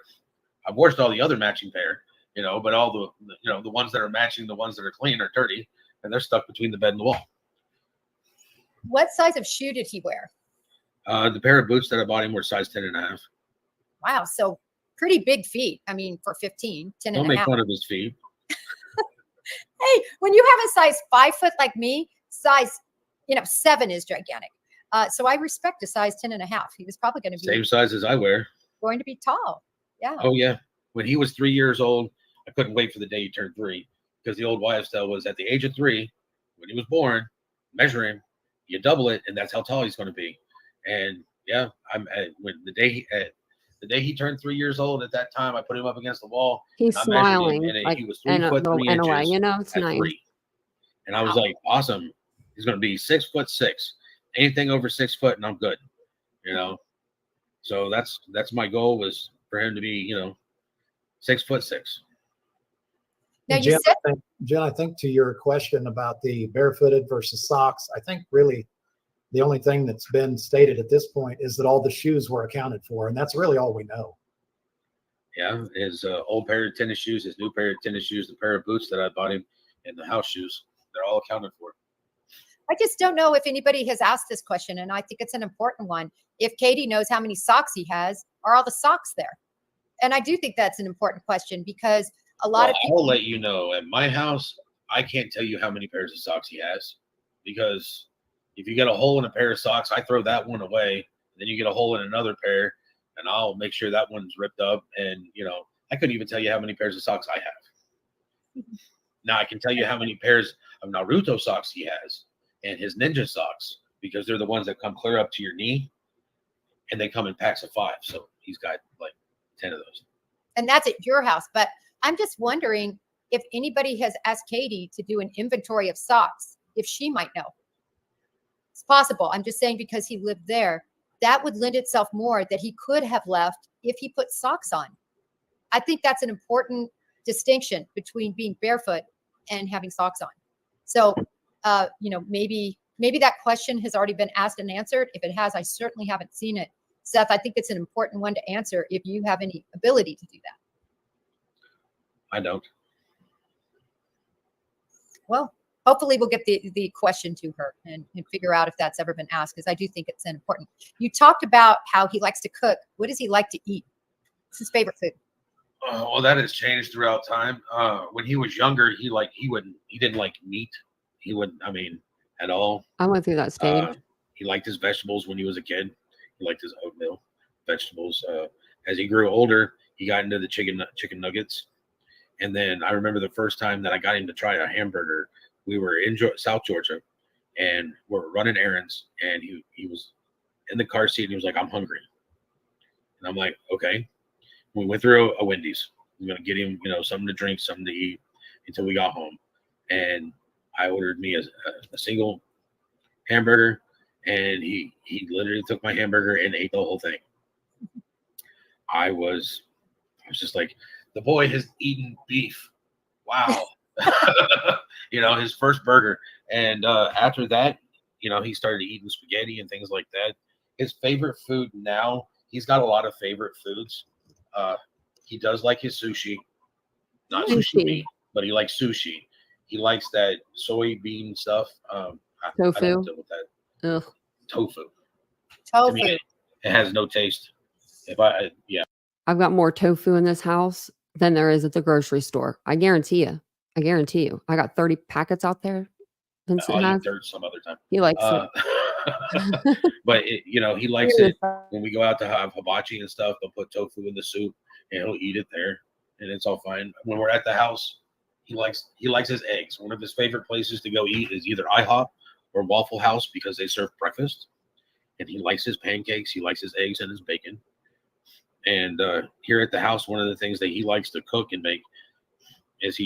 I've washed all the other matching pair, but all the ones that are matching, the ones that are clean are dirty, and they're stuck between the bed and the wall. What size of shoe did he wear? The pair of boots that I bought him were size 10.5. Wow. So pretty big feet. I mean, for 15, 10 Don't and a make half. fun of his feet. Hey, when you have a size 5 foot like me, size, 7 is gigantic. So I respect a size 10 and a half. He was probably going to be same size as I wear. Going to be tall. Yeah. Oh yeah. When he was 3 years old, I couldn't wait for the day he turned 3, because the old wives' tale was at the age of 3, when he was born, measure him, you double it, and that's how tall he's going to be. And yeah, when the day he turned 3 years old, at that time, I put him up against the wall. He's smiling. And he was 3 foot 3 inches way, it's at nice. 3. And I was like, awesome. He's going to be 6'6". Anything over 6 foot, and I'm good. So that's my goal, was for him to be 6'6". Now Jen, you said, Jen, I think to your question about the barefooted versus socks, I think really the only thing that's been stated at this point is that all the shoes were accounted for, and that's really all we know. Yeah, his old pair of tennis shoes, his new pair of tennis shoes, the pair of boots that I bought him, and the house shoes, they're all accounted for. I just don't know if anybody has asked this question, and I think it's an important one. If Katie knows how many socks he has, are all the socks there? And I do think that's an important question, because a lot of people. I'll let you know. At my house, I can't tell you how many pairs of socks he has, because if you get a hole in a pair of socks, I throw that one away. Then you get a hole in another pair, and I'll make sure that one's ripped up. And, I couldn't even tell you how many pairs of socks I have. Now I can tell you how many pairs of Naruto socks he has, and his ninja socks, because they're the ones that come clear up to your knee, and they come in packs of 5. So he's got like 10 of those. And that's at your house. But I'm just wondering if anybody has asked Katie to do an inventory of socks, if she might know. It's possible. I'm just saying because he lived there, that would lend itself more that he could have left if he put socks on. I think that's an important distinction between being barefoot and having socks on. So, maybe that question has already been asked and answered. If it has, I certainly haven't seen it. Seth, I think it's an important one to answer if you have any ability to do that. I don't. Well, hopefully we'll get the question to her and figure out if that's ever been asked, because I do think it's important. You talked about how he likes to cook. What does he like to eat? What's his favorite food? Well, that has changed throughout time. When he was younger, he didn't like meat. He wouldn't, at all. I went through that stage. He liked his vegetables when he was a kid. He liked his oatmeal, vegetables. As he grew older, he got into the chicken nuggets. And then I remember the first time that I got him to try a hamburger. We were in South Georgia, and we're running errands, and he was in the car seat, and he was like, "I'm hungry." And I'm like, "Okay." We went through a Wendy's. I'm gonna get him, something to drink, something to eat until we got home. And I ordered me a single hamburger, and he literally took my hamburger and ate the whole thing. I was just like, the boy has eaten beef. Wow. His first burger. And after that, he started eating spaghetti and things like that. His favorite food now, he's got a lot of favorite foods. He does like his sushi, not sushi, but he likes sushi. He likes that soybean stuff. Tofu. I don't deal with that. Ugh. Tofu. Tofu. To me, it has no taste. I've got more tofu in this house than there is at the grocery store. I guarantee you. I got 30 packets out there. Vincent I'll has. eat dirt some other time. He likes it. But he likes it when we go out to have hibachi and stuff. They'll put tofu in the soup, and he'll eat it there, and it's all fine. When we're at the house, he likes his eggs. One of his favorite places to go eat is either IHOP or Waffle House because they serve breakfast. And he likes his pancakes. He likes his eggs and his bacon. And here at the house, one of the things that he likes to cook and make is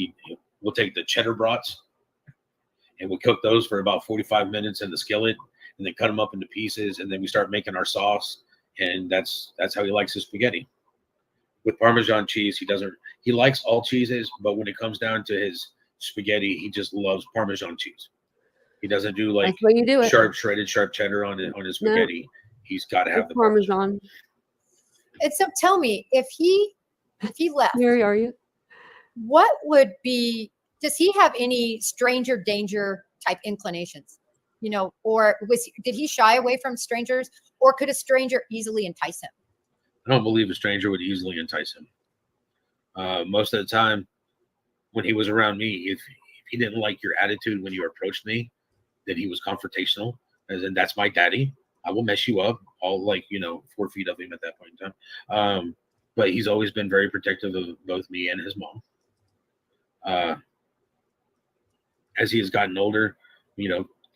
we'll take the cheddar brats and we'll cook those for about 45 minutes in the skillet, and then cut them up into pieces, and then we start making our sauce. And that's how he likes his spaghetti. With Parmesan cheese, he likes all cheeses, but when it comes down to his spaghetti, he just loves Parmesan cheese. He doesn't do like shredded cheddar on his spaghetti. No. He's got to have the Parmesan. And so tell me, if he left, where are you? What would be, does he have any stranger danger type inclinations? Or did he shy away from strangers, or could a stranger easily entice him? I don't believe a stranger would easily entice him. Most of the time when he was around me, if he didn't like your attitude when you approached me, then he was confrontational, as in, that's my daddy. I will mess you up. All 4 feet of him at that point in time. But he's always been very protective of both me and his mom. As he has gotten older,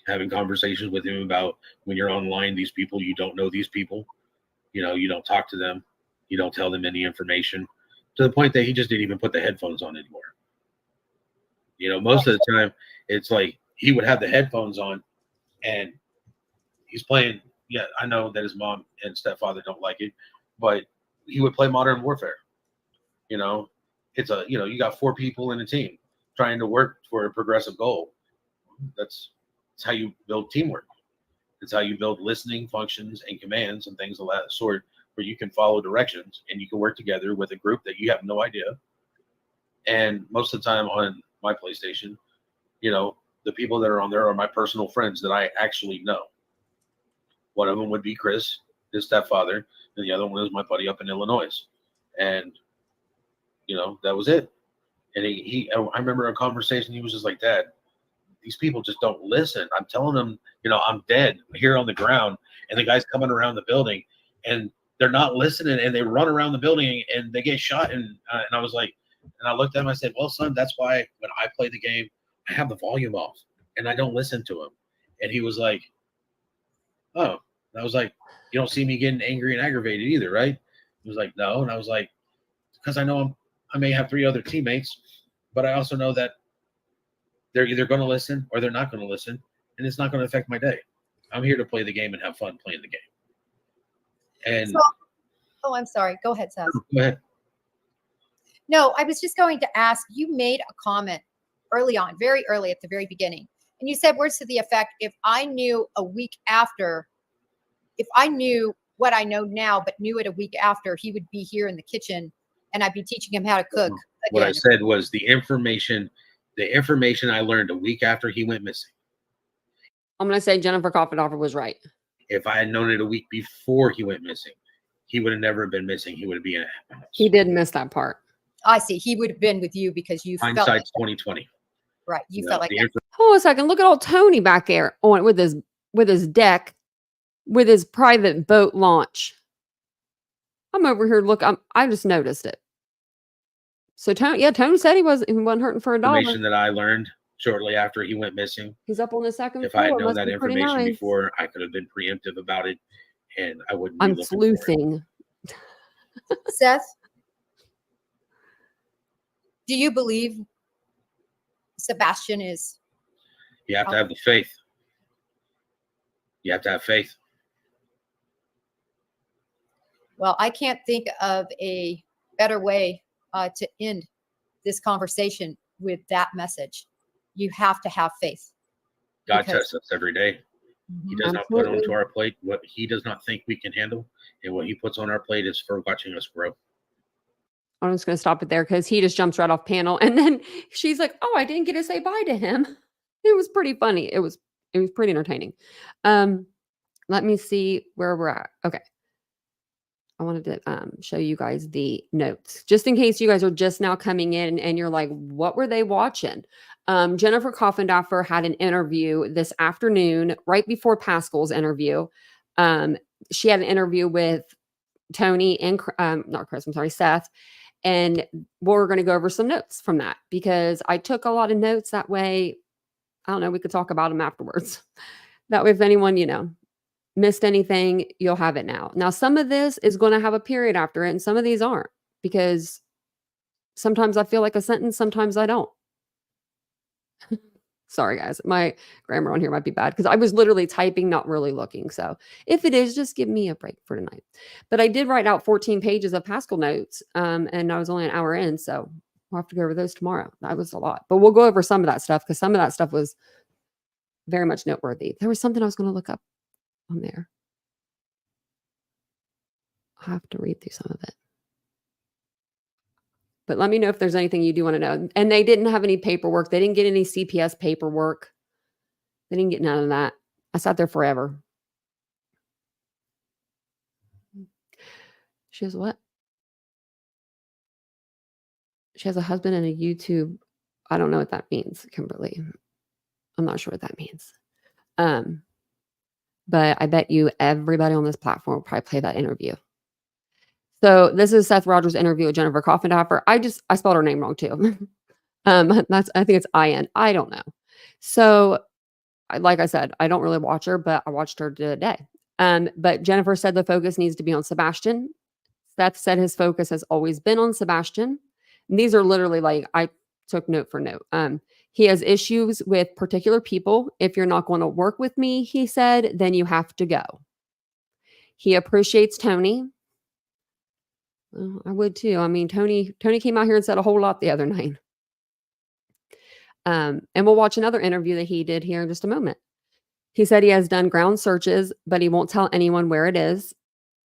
having conversations with him about when you're online, these people, you don't know these people. You don't talk to them. You don't tell them any information, to the point that he just didn't even put the headphones on anymore. Most of the time, it's like he would have the headphones on and he's playing. Yeah, I know that his mom and stepfather don't like it, but he would play Modern Warfare. It's you got 4 people in a team trying to work for a progressive goal. That's how you build teamwork. It's how you build listening functions and commands and things of that sort, where you can follow directions and you can work together with a group that you have no idea. And most of the time on my PlayStation, the people that are on there are my personal friends that I actually know. One of them would be Chris, his stepfather, and the other one is my buddy up in Illinois. And, that was it. And I remember a conversation, he was just like, "Dad, these people just don't listen. I'm telling them, I'm dead here on the ground, and the guy's coming around the building, and they're not listening, and they run around the building, and they get shot." And I was like, and I looked at him, I said, "Well, son, that's why when I play the game, I have the volume off, and I don't listen to him." And he was like, "Oh." And I was like, "You don't see me getting angry and aggravated either, right?" He was like, "No." And I was like, "Because I know I may have 3 other teammates, but I also know that they're either going to listen or they're not going to listen, and it's not going to affect my day. I'm here to play the game and have fun playing the game. And So, oh, I'm sorry. Go ahead, Seth. go ahead. No, I was just going to ask, you made a comment early on, very early at the very beginning. And you said words to the effect, if I knew a week after, if I knew what I know now, but knew it a week after, he would be here in the kitchen and I'd be teaching him how to cook. What I again. said was the information I learned a week after he went missing. I'm going to say Jennifer Coffindoffer was right. If I had known it a week before he went missing, he would have never been missing. He would be in a house. He did miss that part. I see. He would have been with you because you felt like Hindsight's 2020. right. You felt like the that. Hold on a second. Look at old Tony back there on with his deck, with his private boat launch. I'm over here. Look, I just noticed it. So Tony said he wasn't hurting for a dollar. information that I learned shortly after he went missing. He's up on the second If floor. I had known Must that be pretty information nice. before, I could have been preemptive about it, and I wouldn't. Be I'm looking for it. sleuthing. Seth, do you believe Sebastian is? You have to have the faith. You have to have faith. Well, I can't think of a better way to end this conversation with that message. You have to have faith. God Because- tests us every day. He does not Absolutely. put onto our plate what he does not think we can handle, and what he puts on our plate is for watching us grow. I'm just going to stop it there because he just jumps right off panel. And then she's like, oh, I didn't get to say bye to him. It was pretty funny. It was pretty entertaining. Let me see where we're at. Okay. I wanted to show you guys the notes just in case you guys are just now coming in and you're like, what were they watching? Jennifer Coffindoffer had an interview this afternoon, right before Pascal's interview. She had an interview with Tony and not Chris, I'm sorry, Seth. And we're going to go over some notes from that because I took a lot of notes that way. I don't know. We could talk about them afterwards. That way, if anyone, missed anything, you'll have it now. Now, some of this is going to have a period after it, and some of these aren't because sometimes I feel like a sentence, sometimes I don't. Sorry, guys. My grammar on here might be bad because I was literally typing, not really looking. So if it is, just give me a break for tonight. But I did write out 14 pages of Pascal notes, and I was only an hour in. So we'll have to go over those tomorrow. That was a lot. But we'll go over some of that stuff because some of that stuff was very much noteworthy. There was something I was going to look up on there. I'll have to read through some of it. But let me know if there's anything you do want to know. And they didn't have any paperwork. They didn't get any CPS paperwork. They didn't get none of that. I sat there forever. She has what? She has a husband and a YouTube. I don't know what that means, Kimberly. I'm not sure what that means. But I bet you everybody on this platform will probably play that interview. So this is Seth Rogers' interview with Jennifer Coffindoffer. I spelled her name wrong too. I think it's IN. I don't know. So like I said, I don't really watch her, but I watched her today. But Jennifer said the focus needs to be on Sebastian. Seth said his focus has always been on Sebastian. And these are literally like, I took note for note. He has issues with particular people. If you're not going to work with me, he said, then you have to go. He appreciates Tony. Well, I would too. I mean, Tony came out here and said a whole lot the other night. And we'll watch another interview that he did here in just a moment. He said he has done ground searches, but he won't tell anyone where it is.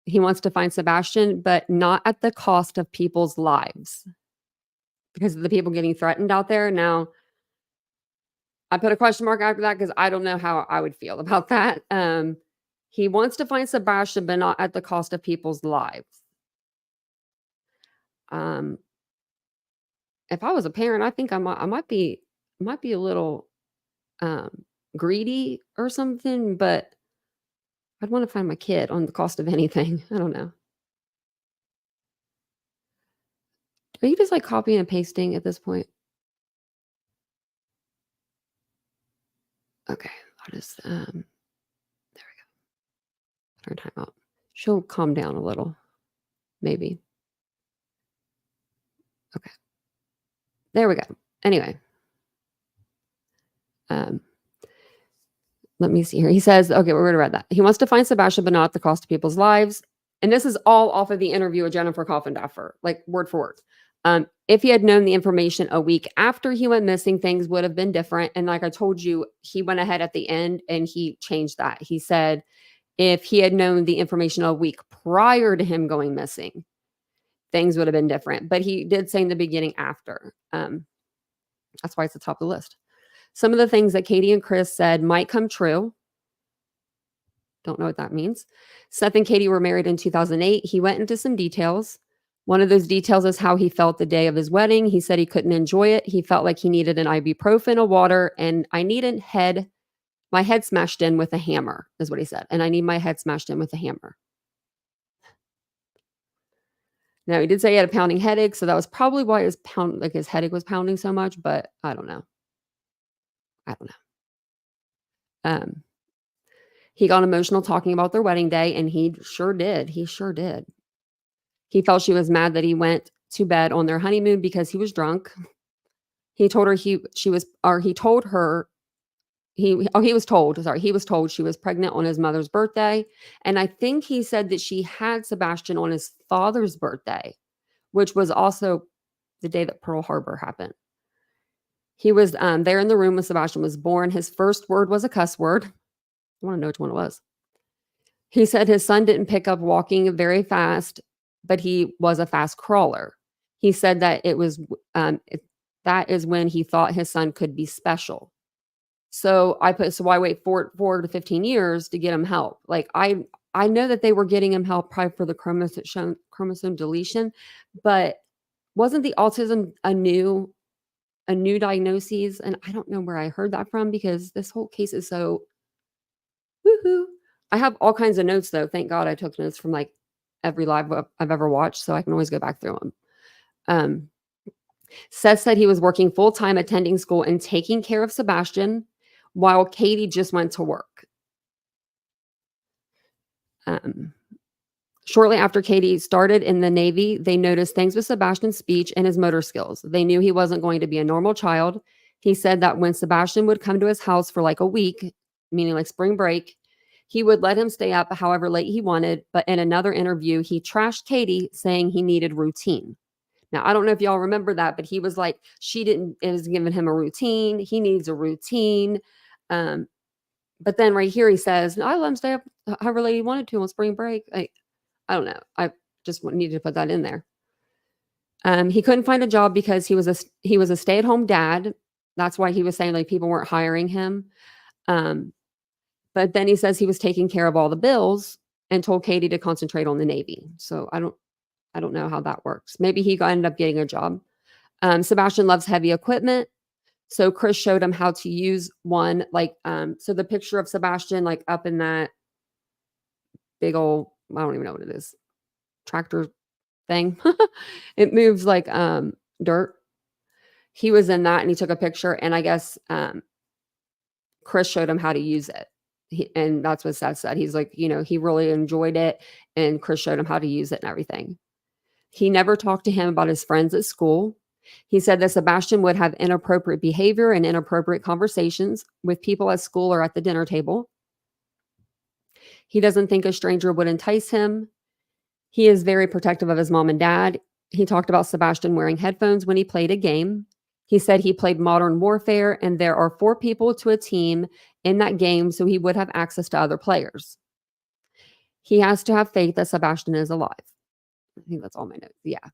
He wants to find Sebastian, but not at the cost of people's lives because of the people getting threatened out there. Now, I put a question mark after that because I don't know how I would feel about that. He wants to find Sebastian, but not at the cost of people's lives. If I was a parent, I think I might be a little greedy or something, but I'd want to find my kid on the cost of anything. I don't know. Are you just like copying and pasting at this point? Okay, I'll just there we go. Turn time out. She'll calm down a little, maybe. Okay. There we go. Anyway. let me see here. He says, okay, we're going to read that. He wants to find Sebastian, but not at the cost of people's lives. And this is all off of the interview with Jennifer Coffindaffer, like word for word. If he had known the information a week after he went missing, things would have been different. And like I told you, he went ahead at the end and he changed that. He said, if he had known the information a week prior to him going missing, things would have been different. But he did say in the beginning after. That's why it's the top of the list. Some of the things that Katie and Chris said might come true. Don't know what that means. Seth and Katie were married in 2008. He went into some details. One of those details is how he felt the day of his wedding. He said he couldn't enjoy it. He felt like he needed an ibuprofen, a water, and I need my head smashed in with a hammer, is what he said. And I need my head smashed in with a hammer. Now, he did say he had a pounding headache, so that was probably why his headache was pounding so much, but I don't know. He got emotional talking about their wedding day, and he sure did. He felt she was mad that he went to bed on their honeymoon because he was drunk. He told her he was told she was pregnant on his mother's birthday. And I think he said that she had Sebastian on his father's birthday, which was also the day that Pearl Harbor happened. He was there in the room when Sebastian was born. His first word was a cuss word. I want to know which one it was. He said his son didn't pick up walking very fast, but he was a fast crawler. He said that that is when he thought his son could be special. So why wait 4 to 15 years to get him help? Like I know that they were getting him help probably for the chromosome deletion, but wasn't the autism a new diagnosis? And I don't know where I heard that from because this whole case is so woohoo. I have all kinds of notes though. Thank God I took notes from like every live I've ever watched, so I can always go back through them. Seth said he was working full-time, attending school and taking care of Sebastian while Katie just went to work. Shortly after Katie started in the Navy, they noticed things with Sebastian's speech and his motor skills. They knew he wasn't going to be a normal child. He said that when Sebastian would come to his house for like a week, meaning like spring break, he would let him stay up however late he wanted. But in another interview, he trashed Katie, saying he needed routine. Now, I don't know if y'all remember that, but he was like, it was giving him a routine. He needs a routine. But then right here, he says, I let him stay up however late he wanted to on spring break. I don't know. I just needed to put that in there. He couldn't find a job because he was a stay-at-home dad. That's why he was saying like people weren't hiring him. But then he says he was taking care of all the bills and told Katie to concentrate on the Navy. So I don't know how that works. Maybe he ended up getting a job. Sebastian loves heavy equipment. So Chris showed him how to use one, like, so the picture of Sebastian, like up in that big old, I don't even know what it is, tractor thing. It moves like dirt. He was in that and he took a picture, and I guess Chris showed him how to use it. And that's what Seth said. He's like, he really enjoyed it, and Chris showed him how to use it and everything. He never talked to him about his friends at school. He said that Sebastian would have inappropriate behavior and inappropriate conversations with people at school or at the dinner table. He doesn't think a stranger would entice him. He is very protective of his mom and dad. He talked about Sebastian wearing headphones when he played a game. He said he played Modern Warfare, and there are 4 people to a team in that game, so he would have access to other players. He has to have faith that Sebastian is alive. I think that's all my notes. Yeah,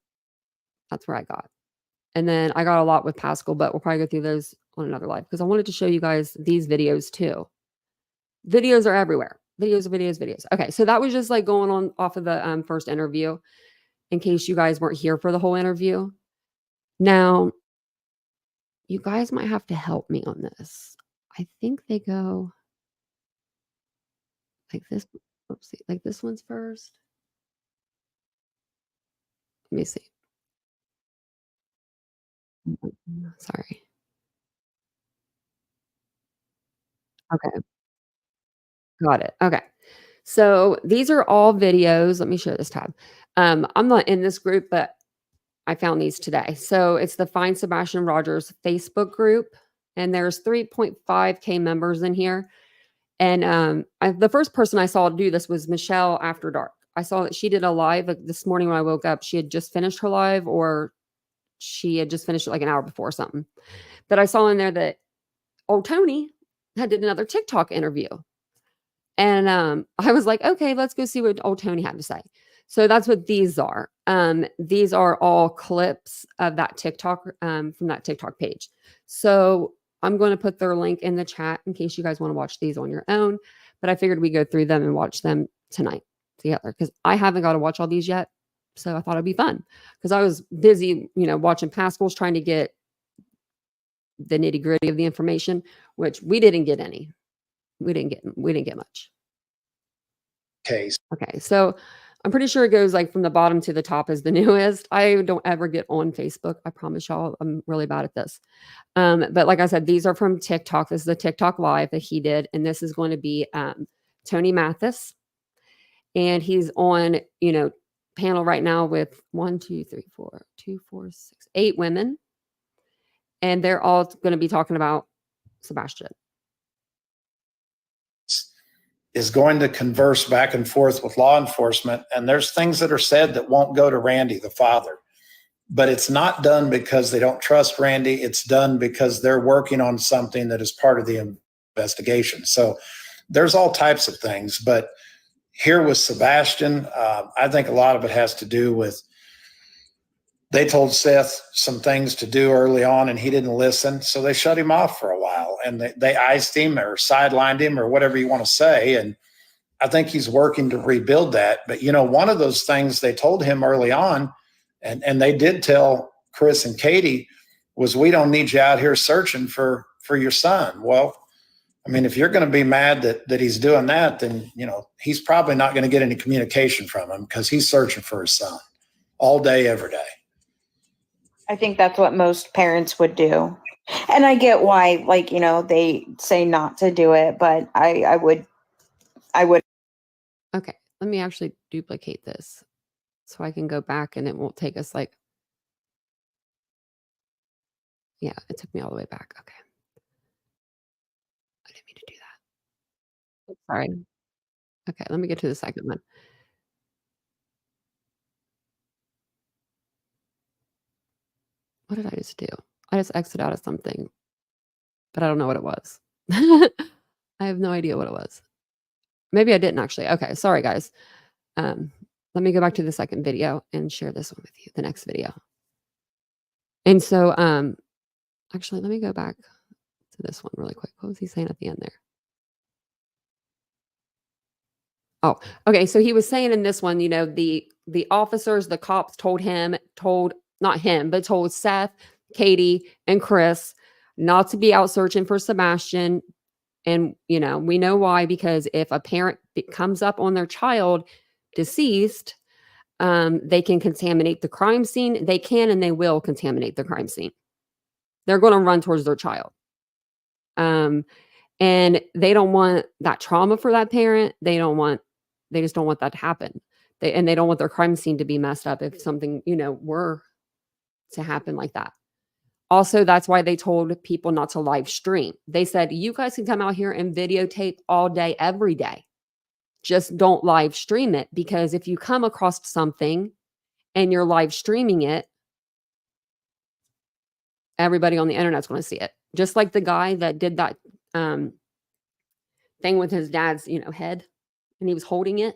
that's where I got. And then I got a lot with Pascal, but we'll probably go through those on another live because I wanted to show you guys these videos too. Videos are everywhere. Videos. Okay, so that was just like going on off of the first interview in case you guys weren't here for the whole interview. Now, you guys might have to help me on this. I think they go like this. Oopsie, like this one's first. Let me see. Sorry. Okay. Got it. Okay. So these are all videos. Let me share this tab. I'm not in this group, but I found these today. So it's the Find Sebastian Rogers Facebook group, and there's 3.5K members in here. And the first person I saw do this was Michelle After Dark. I saw that she did a live this morning when I woke up. She had just finished her live, or she had just finished it like an hour before or something. But I saw in there that old Tony had did another TikTok interview. And I was like, okay, let's go see what old Tony had to say. So that's what these are. These are all clips of that TikTok from that TikTok page. So I'm going to put their link in the chat in case you guys want to watch these on your own. But I figured we go through them and watch them tonight together because I haven't got to watch all these yet. So I thought it'd be fun because I was busy, watching Pascal's trying to get the nitty gritty of the information, which we didn't get any. We didn't get much. Case. Okay, so I'm pretty sure it goes like from the bottom to the top is the newest. I don't ever get on Facebook. I promise y'all, I'm really bad at this. But like I said, these are from TikTok. This is the TikTok live that he did, and this is going to be Tony Mathis, and he's on panel right now with 8 women, and they're all going to be talking about Sebastian. Is going to converse back and forth with law enforcement. And there's things that are said that won't go to Randy, the father, but it's not done because they don't trust Randy. It's done because they're working on something that is part of the investigation. So there's all types of things, but here with Sebastian, I think a lot of it has to do with, they told Seth some things to do early on and he didn't listen. So they shut him off for a while and they iced him or sidelined him or whatever you want to say. And I think he's working to rebuild that. But, one of those things they told him early on, and they did tell Chris and Katie, was we don't need you out here searching for your son. Well, I mean, if you're going to be mad that he's doing that, then, he's probably not going to get any communication from him because he's searching for his son all day, every day. I think that's what most parents would do. And I get why, they say not to do it, but I would. Okay, let me actually duplicate this so I can go back and it won't take us yeah, it took me all the way back. Okay. I didn't mean to do that. Sorry. Okay, let me get to the second one. What did I just do? I just exited out of something, but I don't know what it was. I have no idea what it was. Maybe I didn't actually. Okay, sorry guys. Let me go back to the second video and share this one with you, the next video. And so, actually, let me go back to this one really quick. What was he saying at the end there? Oh, okay. So he was saying in this one, the officers, the cops told Seth, Katie, and Chris not to be out searching for Sebastian. And, we know why, because if a parent comes up on their child deceased, they can contaminate the crime scene. They can and they will contaminate the crime scene. They're going to run towards their child. And they don't want that trauma for that parent. They just don't want that to happen. They don't want their crime scene to be messed up if something, were to happen like that. Also, that's why they told people not to live stream. They said, you guys can come out here and videotape all day, every day. Just don't live stream it, because if you come across something and you're live streaming it, everybody on the internet's going to see it. Just like the guy that did that thing with his dad's, head, and he was holding it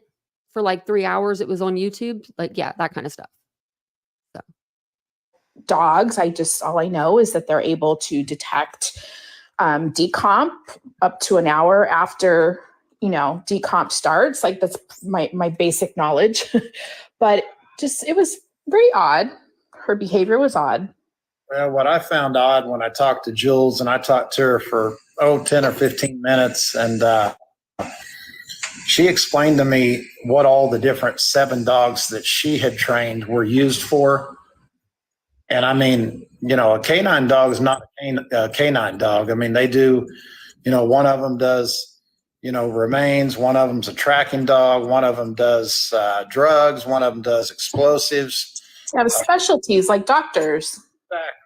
for like 3 hours. It was on YouTube. That kind of stuff. So. Dogs, all I know is that they're able to detect decomp up to an hour after, decomp starts. That's my basic knowledge. But it was very odd. Her behavior was odd. Well, what I found odd when I talked to Jules, and I talked to her for 10 or 15 minutes, and she explained to me what all the different 7 dogs that she had trained were used for. And I mean, a canine dog is not a canine dog. I mean, they do, one of them does, remains, one of them's a tracking dog, one of them does drugs, one of them does explosives. They have specialties like doctors. Exactly.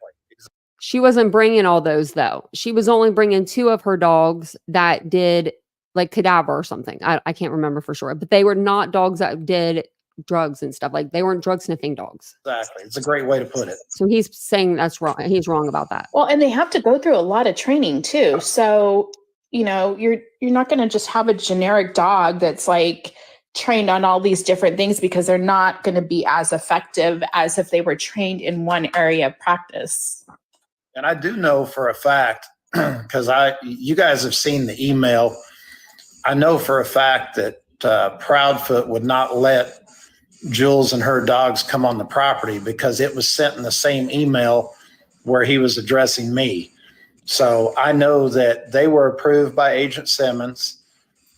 She wasn't bringing all those though. She was only bringing 2 of her dogs that did like cadaver or something. I can't remember for sure, but they were not dogs that did drugs and stuff. Like they weren't drug sniffing dogs. Exactly. It's a great way to put it. So he's saying that's wrong. He's wrong about that. Well, and they have to go through a lot of training too. So, you know, you're not going to just have a generic dog that's like trained on all these different things, because they're not going to be as effective as if they were trained in one area of practice. And I do know for a fact, because you guys have seen the email. I know for a fact that Proudfoot would not let Jules and her dogs come on the property because it was sent in the same email where he was addressing me. So I know that they were approved by Agent Simmons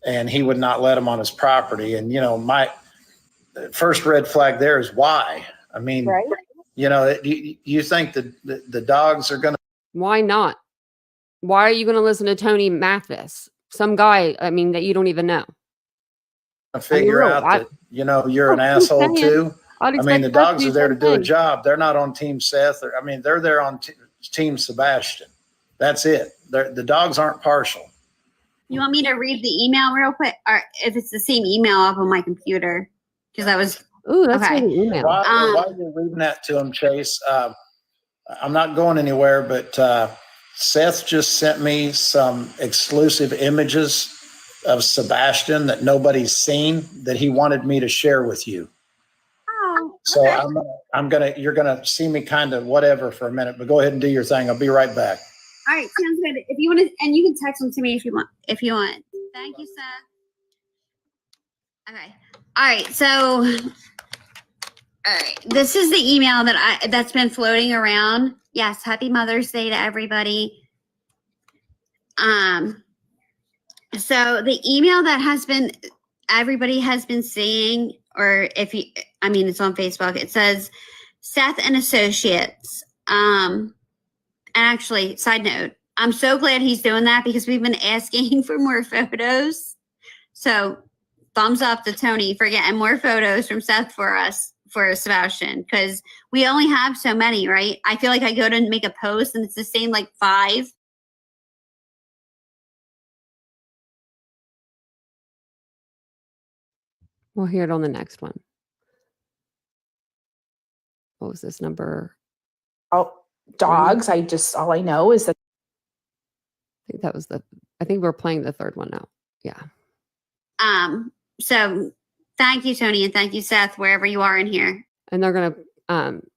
and he would not let them on his property. And, you know, my first red flag there is why. I mean, Right. you know, you think that the dogs are going to. Why not? Why are you going to listen to Tony Mathis, some guy, I mean, that you don't even know? Figure out that, you know, you're an asshole too. I mean, the dogs are there to do a job. They're not on Team Seth. I mean, they're there on Team Sebastian. That's it. The dogs aren't partial. You want me to read the email real quick? Or if it's the same email up on my computer? Because I was. Ooh, that's okay. an email. While you're reading that to him, Chase, I'm not going anywhere, but Seth just sent me some exclusive images of Sebastian that nobody's seen that he wanted me to share with you. Oh, So okay. you're gonna see me kind of whatever for a minute, but go ahead and do your thing. I'll be right back. All right, sounds good. If you want to, and you can text them to me if you want. Thank you, Seth. Okay. All right. So, all right. This is the email that's been floating around. Yes. Happy Mother's Day to everybody. So the email that everybody has been seeing, or it's on Facebook. It says Seth and Associates. And actually, side note, I'm so glad he's doing that because we've been asking for more photos. So thumbs up to Tony for getting more photos from Seth for Sebastian, because we only have so many, right? I feel like I go to make a post and it's the same like 5. We'll hear it on the next one. What was this number? Oh, dogs. All I know is that. I think we're playing the third one now. Yeah. So thank you, Tony, and thank you, Seth, wherever you are in here. And they're going to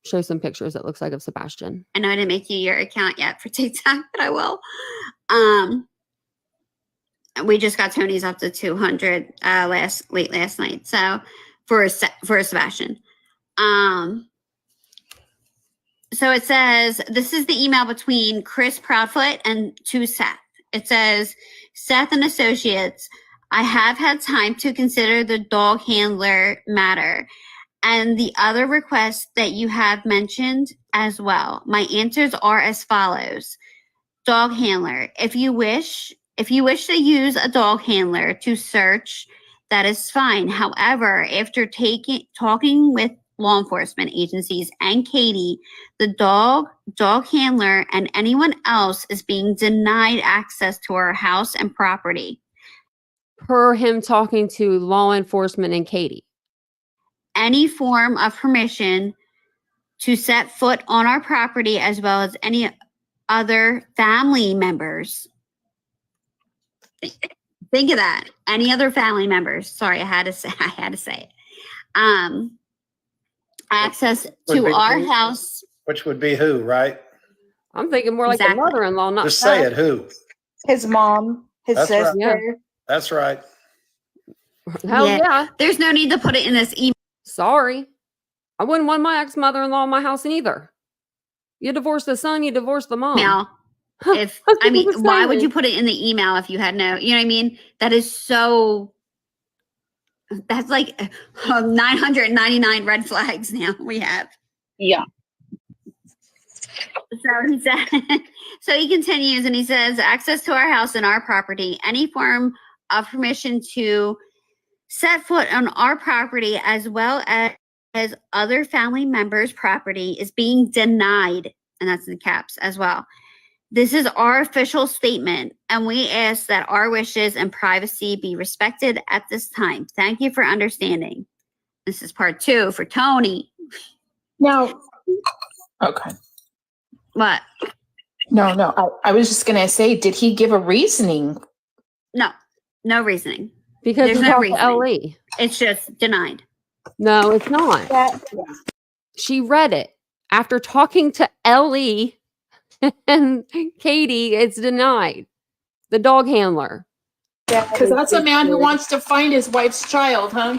show some pictures, it looks like, of Sebastian. I know I didn't make you your account yet for TikTok, but I will. We just got Tony's up to 200 late last night. So for Sebastian. So it says, this is the email between Chris Proudfoot and to Seth. It says, Seth and Associates, I have had time to consider the dog handler matter and the other requests that you have mentioned as well. My answers are as follows. Dog handler, if you wish to use a dog handler to search, that is fine. However, after talking with law enforcement agencies and Katie, the dog handler, and anyone else is being denied access to our house and property. Per him talking to law enforcement and Katie. Any form of permission to set foot on our property, as well as any other family members. Think of that. Any other family members. Sorry, I had to say it. Access to our house. Which would be who, right? I'm thinking more like Exactly. the mother-in-law, not Just say it, who? His mom, his That's right. sister. Yeah. That's right. Hell yeah. There's no need to put it in this email. Sorry. I wouldn't want my ex-mother-in-law in my house either. You divorce the son, you divorce the mom. Why would you put it in the email if you had no, you know what I mean? That's like 999 red flags now we have. Yeah. So he continues and he says, access to our house and our property, any form of permission to set foot on our property, as well as other family members' property, is being denied. And that's in caps as well. This is our official statement, and we ask that our wishes and privacy be respected at this time. Thank you for understanding. This is part 2 for Tony. Now, okay. What? No. I was just gonna say, did he give a reasoning? No reasoning. Because There's he no talked reasoning. to Ellie. It's just denied. No, it's not. She read it after talking to Ellie and Katie. It's denied. The dog handler. Because that's a man who wants to find his wife's child, huh?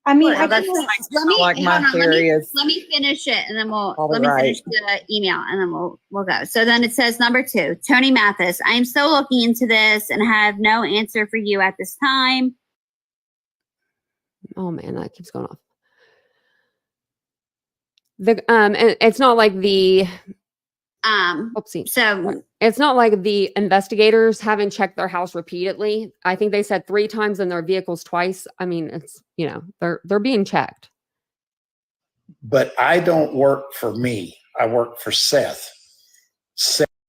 I mean, Well, I that's think let me, like my hold on, theory is let me finish it, and then all let me right. finish the email, and then we'll go. So then it says number 2, Tony Mathis. I am still looking into this and have no answer for you at this time. Oh man, that keeps going off. And it's not like the oopsie. So It's not like the investigators haven't checked their house repeatedly. I think they said 3 times in their vehicles twice. I mean, it's, they're being checked. But I don't work for me. I work for Seth.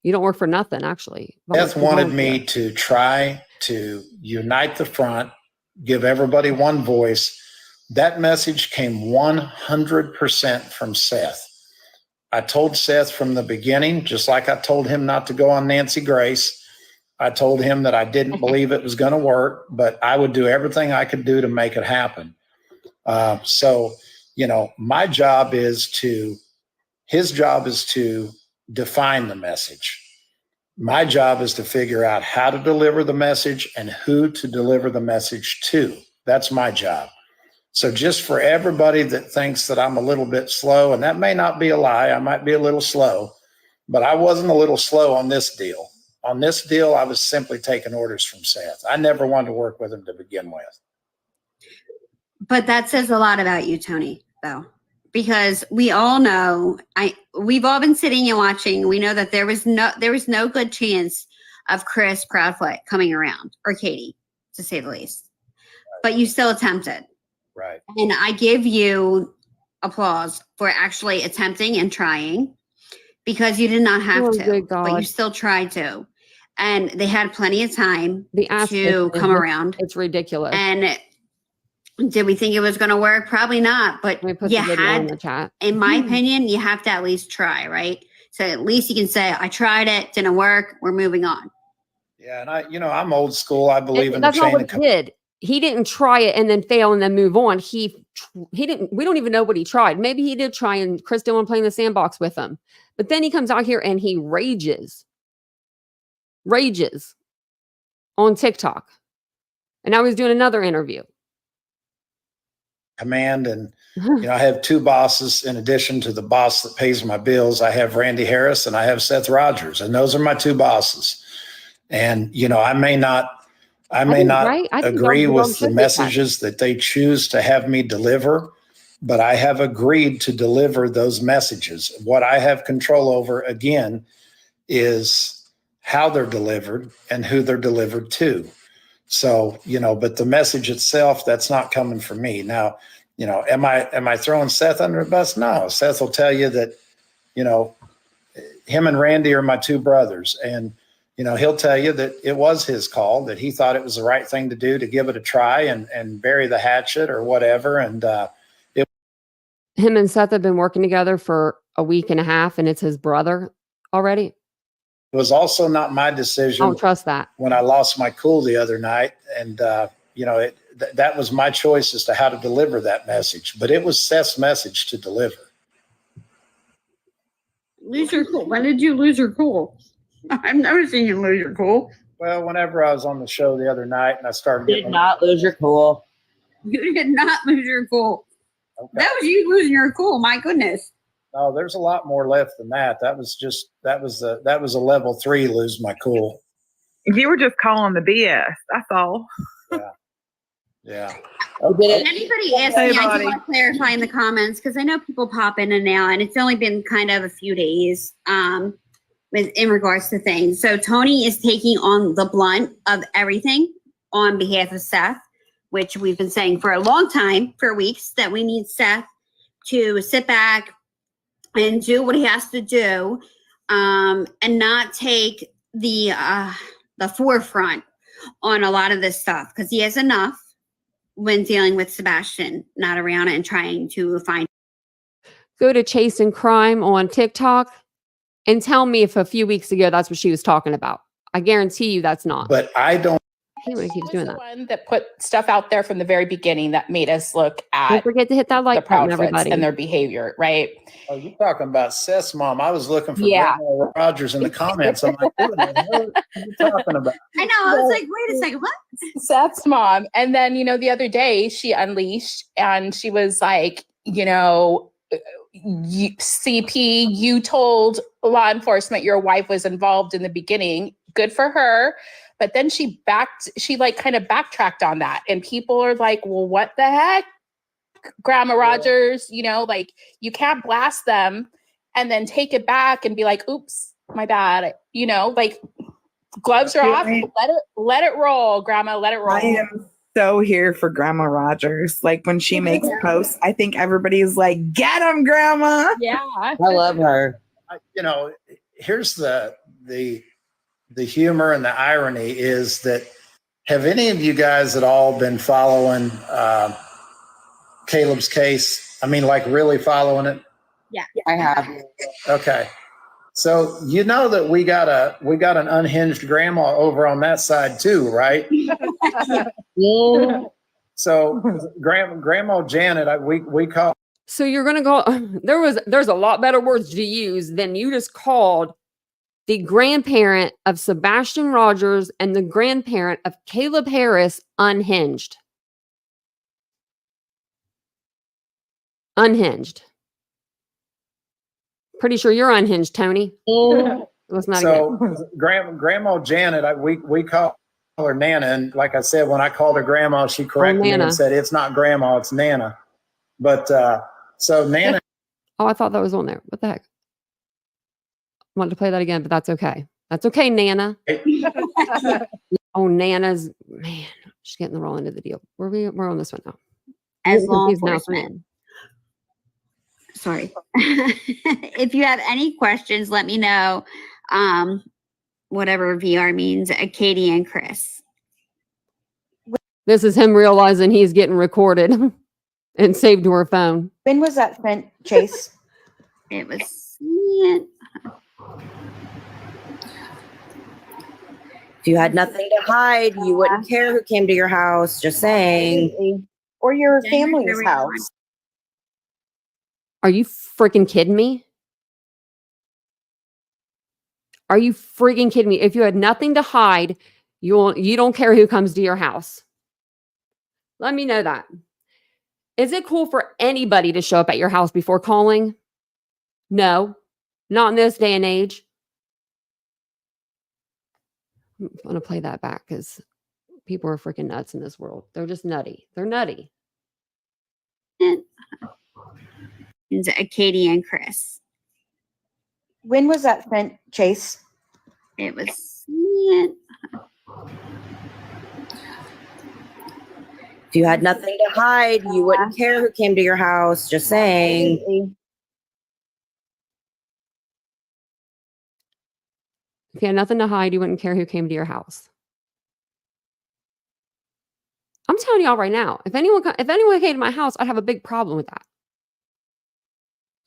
You don't work for nothing, actually. Seth wanted me to try to unite the front, give everybody one voice. That message came 100% from Seth. I told Seth from the beginning, just like I told him not to go on Nancy Grace. I told him that I didn't believe it was going to work, but I would do everything I could do to make it happen. My job is his job is to define the message. My job is to figure out how to deliver the message and who to deliver the message to. That's my job. So just for everybody that thinks that I'm a little bit slow, and that may not be a lie, I might be a little slow, but I wasn't a little slow on this deal. On this deal, I was simply taking orders from Seth. I never wanted to work with him to begin with. but that says a lot about you, Tony, though, because we all know, we've all been sitting and watching. We know that there was no good chance of Chris Proudfoot coming around, or Katie, to say the least. But you still attempted. Right. And I give you applause for actually attempting and trying, because you did not have to, good but you God. still tried to. And they had plenty of time The ass to is- come around. It's ridiculous. And did we think it was going to work? Probably not. But Let me put you the video in had, the chat. in my opinion, you have to at least try, right? So at least you can say, I tried it, didn't work, we're moving on. Yeah, and I'm old school. I believe in the That's not chain what of he did. He didn't try it and then fail and then move on. He didn't. We don't even know what he tried. Maybe he did try, and Chris didn't want to play in the sandbox with him. But then he comes out here and he rages on TikTok. And now he's doing another interview. command. And, I have 2 bosses in addition to the boss that pays my bills. I have Randy Harris and I have Seth Rogers, and those are my 2 bosses. And, I may not right? I think agree dogs with the should get that. messages that they choose to have me deliver, but I have agreed to deliver those messages. What I have control over, again, is how they're delivered and who they're delivered to. So, but the message itself, that's not coming from me. Now, am I throwing Seth under the bus? No. Seth will tell you that, him and Randy are my 2 brothers, and he'll tell you that it was his call, that he thought it was the right thing to do, to give it a try and bury the hatchet or whatever. And Him and Seth have been working together for a week and a half, and it's his brother already. it was also not my I decision don't trust that. when I lost my cool the other night. And, that was my choice as to how to deliver that message, but it was Seth's message to deliver. Lose your cool. When did you lose your cool? I've never seen you lose your cool. Well, whenever I was on the show the other night and I started Did not lose your cool. You did not lose your cool. Okay. That was you losing your cool. My goodness. No, there's a lot more left than that. That was a level 3 lose my cool. You were just calling the BS. That's all. Yeah. If anybody asks me, I buddy. do want to clarify in the comments, because I know people pop in and out, and it's only been kind of a few days in regards to things. So Tony is taking on the blunt of everything on behalf of Seth, which we've been saying for a long time, for weeks, that we need Seth to sit back and do what he has to do. and not take the forefront on a lot of this stuff, because he has enough when dealing with Sebastian not around and trying to find. Go to Chasing Crime on TikTok and tell me if a few weeks ago that's what she was talking about. I guarantee you that's not. But I don't. I hate when it keeps was doing the that. one that put stuff out there from the very beginning that made us look Don't at forget to hit that the like button, Proudfoots everybody. and their behavior, right? Oh, you're talking about Seth's mom. I was looking for Yeah. Grandma Rogers in the comments. I'm like, who the hell are you talking about? I know. I was like, wait a second, what? Seth's mom. And then, the other day she unleashed and she was like, CP, you told law enforcement your wife was involved in the beginning. Good for her. But then she kind of backtracked on that. And people are like, well, what the heck? Grandma Rogers, you can't blast them and then take it back and be like, oops, my bad. Gloves are off. Let it roll, Grandma. Let it roll. I am so here for Grandma Rogers. Like when she makes posts, I think everybody's like, "Get him, Grandma!" Yeah, I love her. Here's the humor and the irony is that have any of you guys at all been following Caleb's case? I mean, like really following it? Yeah, I have. Okay. So that we got an unhinged grandma over on that side too, right? So Grandma Janet, we call. So you're gonna go. There's a lot better words to use than you just called the grandparent of Sebastian Rogers and the grandparent of Caleb Harris unhinged. Unhinged. Pretty sure you're unhinged, Tony. Let's not again. Grandma Janet, we call her Nana, and like I said, when I called her Grandma, she corrected me Nana. and said it's not Grandma, it's Nana. But so Nana. Oh, I thought that was on there. What the heck? I wanted to play that again, but that's okay. That's okay, Nana. Oh, Nana's man, she's getting the wrong end of the deal. We're on this one now. as law Confused now, enforcement. Sorry. If you have any questions, let me know. Whatever VR means, Katie and Chris. This is him realizing he's getting recorded and saved to her phone. When was that sent, Chase? It was. If you had nothing to hide, you wouldn't care who came to your house. Just saying. Or your January, family's February, house. Are you freaking kidding me? Are you freaking kidding me? If you had nothing to hide, you don't care who comes to your house. Let me know that. Is it cool for anybody to show up at your house before calling? No, not in this day and age. I'm going to play that back because people are freaking nuts in this world. They're just nutty. They're nutty. Katie and Chris. When was that sent, Chase? It was. If you had nothing to hide, you wouldn't care who came to your house. Just saying. If you had nothing to hide, you wouldn't care who came to your house. I'm telling y'all right now, if anyone came to my house, I'd have a big problem with that.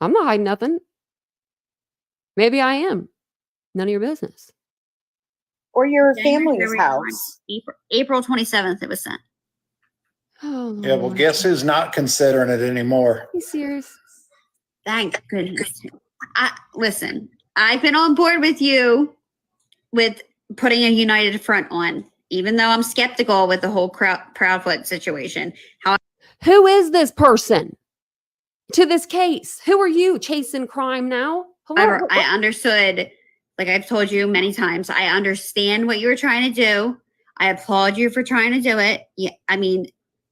I'm not hiding nothing. Maybe I am. None of your business. Or your January, family's February, house. April 27th, it was sent. Oh, Yeah, well, guess who's not considering it anymore? Are you serious? Thank goodness. Listen, I've been on board with you with putting a united front on, even though I'm skeptical with the whole Proudfoot situation. Who is this person to this case? Who are you chasing crime now? Hello? I understood, like I've told you many times, I understand what you were trying to do. I applaud you for trying to do it. Yeah, I mean,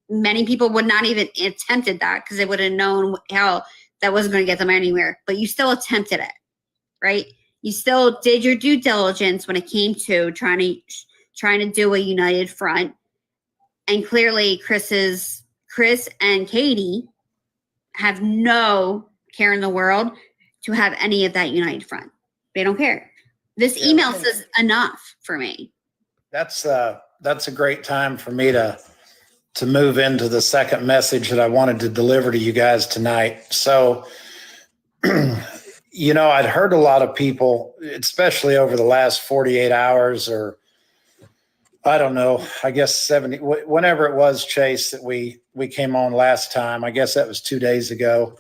many people would not even attempted that because they would have known how that wasn't going to get them anywhere. But you still attempted it, right? You still did your due diligence when it came to trying to do a united front. And clearly, Chris and Katie have no care in the world to have any of that united front. They don't care. This Yeah. email says enough for me. That's a great time for me to move into the second message that I wanted to deliver to you guys tonight. So, I'd heard a lot of people, especially over the last 48 hours, or I don't know, I guess 70, whenever it was, Chase, that we came on last time. I guess that was 2 days ago.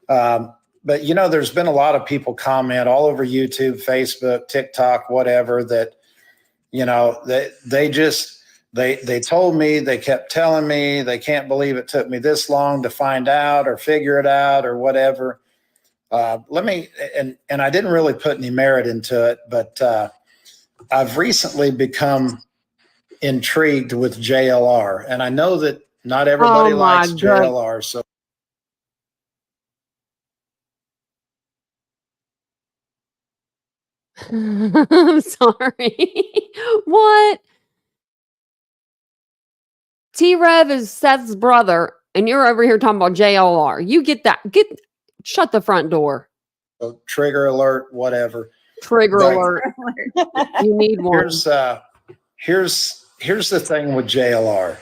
But there's been a lot of people comment all over YouTube, Facebook, TikTok, whatever, that, they told me, they kept telling me, they can't believe it took me this long to find out or figure it out or whatever. And I didn't really put any merit into it, but I've recently become intrigued with JLR, and I know that not everybody likes JLR. So I'm sorry. What? T-Rev is Seth's brother, and you're over here talking about JLR. You get that. Shut the front door. Trigger alert, whatever. Trigger alert. You need one. Here's the thing with JLR.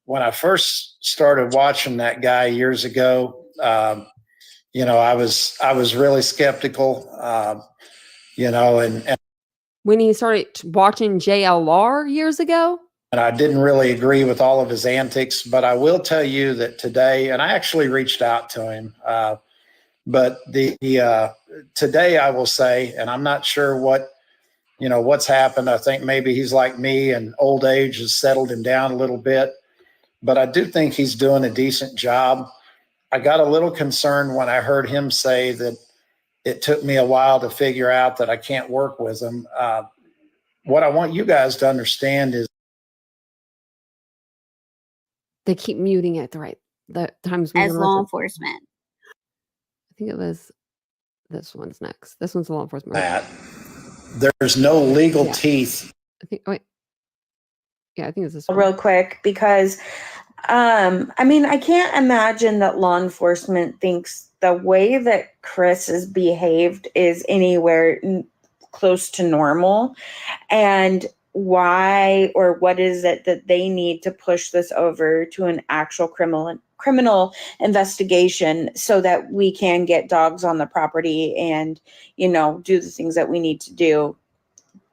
When I first started watching that guy years ago, I was really skeptical, and when he started watching JLR years ago, and I didn't really agree with all of his antics, but I will tell you that today, and I actually reached out to him, but today I will say, and I'm not sure what's happened. I think maybe he's like me and old age has settled him down a little bit, but I do think he's doing a decent job. I got a little concerned when I heard him say that it took me a while to figure out that I can't work with him. What I want you guys to understand is they keep muting it the times as law enforcement. I think it was this one's next. This one's law enforcement. That there's no legal teeth. I think it's this one. Real quick, because I can't imagine that law enforcement thinks the way that Chris has behaved is anywhere close to normal, and why or what is it that they need to push this over to an actual criminal investigation so that we can get dogs on the property and do the things that we need to do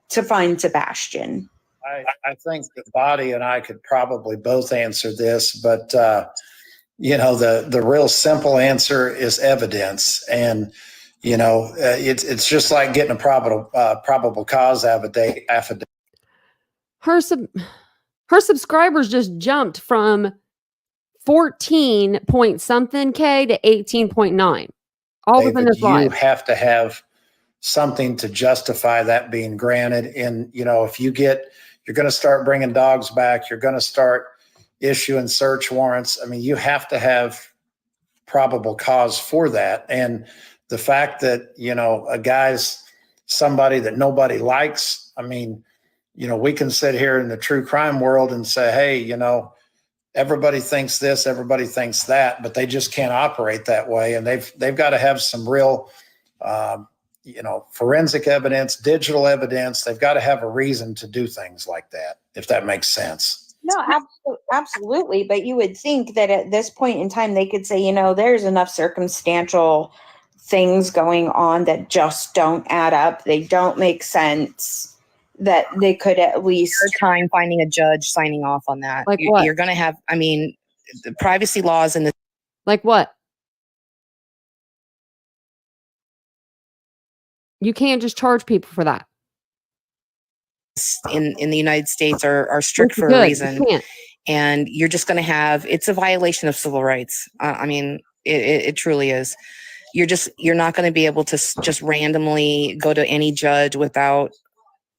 to find Sebastian. I think that Body and I could probably both answer this, but the real simple answer is evidence, and it's just like getting a probable cause affidavit. Her subscribers just jumped from 14 point something K to 18.9. All within this live. You have to have something to justify that being granted. And if you're going to start bringing dogs back, you're going to start issuing search warrants. I mean, you have to have probable cause for that. And the fact that, a guy's somebody that nobody likes, I mean, we can sit here in the true crime world and say, hey, everybody thinks this, everybody thinks that, but they just can't operate that way. And they've got to have some real, forensic evidence, digital evidence. They've got to have a reason to do things like that, if that makes sense. No, absolutely. But you would think that at this point in time, they could say, there's enough circumstantial things going on that just don't add up. They don't make sense, that they could at least time finding a judge signing off on that. Like what? You're going to have, the privacy laws and the Like what? You can't just charge people for that. in the United States are strict for a reason. And you're just going to have, it's a violation of civil rights. It truly is. You're not going to be able to just randomly go to any judge without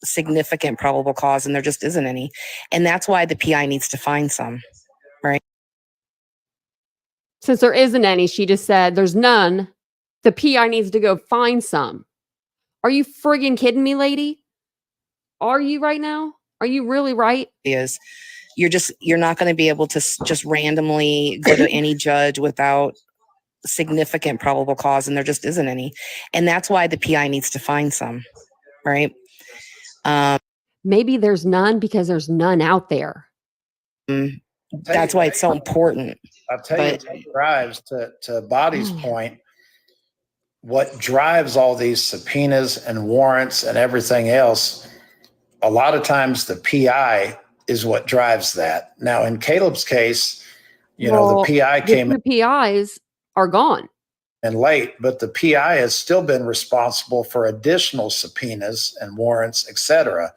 significant probable cause, and there just isn't any. And that's why the PI needs to find some, right? Since there isn't any, she just said there's none. The PI needs to go find some. Are you friggin' kidding me, lady? Are you right now? Are you really right? You're not going to be able to just randomly go to any judge without significant probable cause, and there just isn't any. And that's why the PI needs to find some, right? Maybe there's none because there's none out there. That's why it's so important. I'll tell you what drives, to Body's point, what drives all these subpoenas and warrants and everything else, a lot of times the PI is what drives that. Now, in Caleb's case, the PI came in. The PIs are gone. And late, but the PI has still been responsible for additional subpoenas and warrants, et cetera.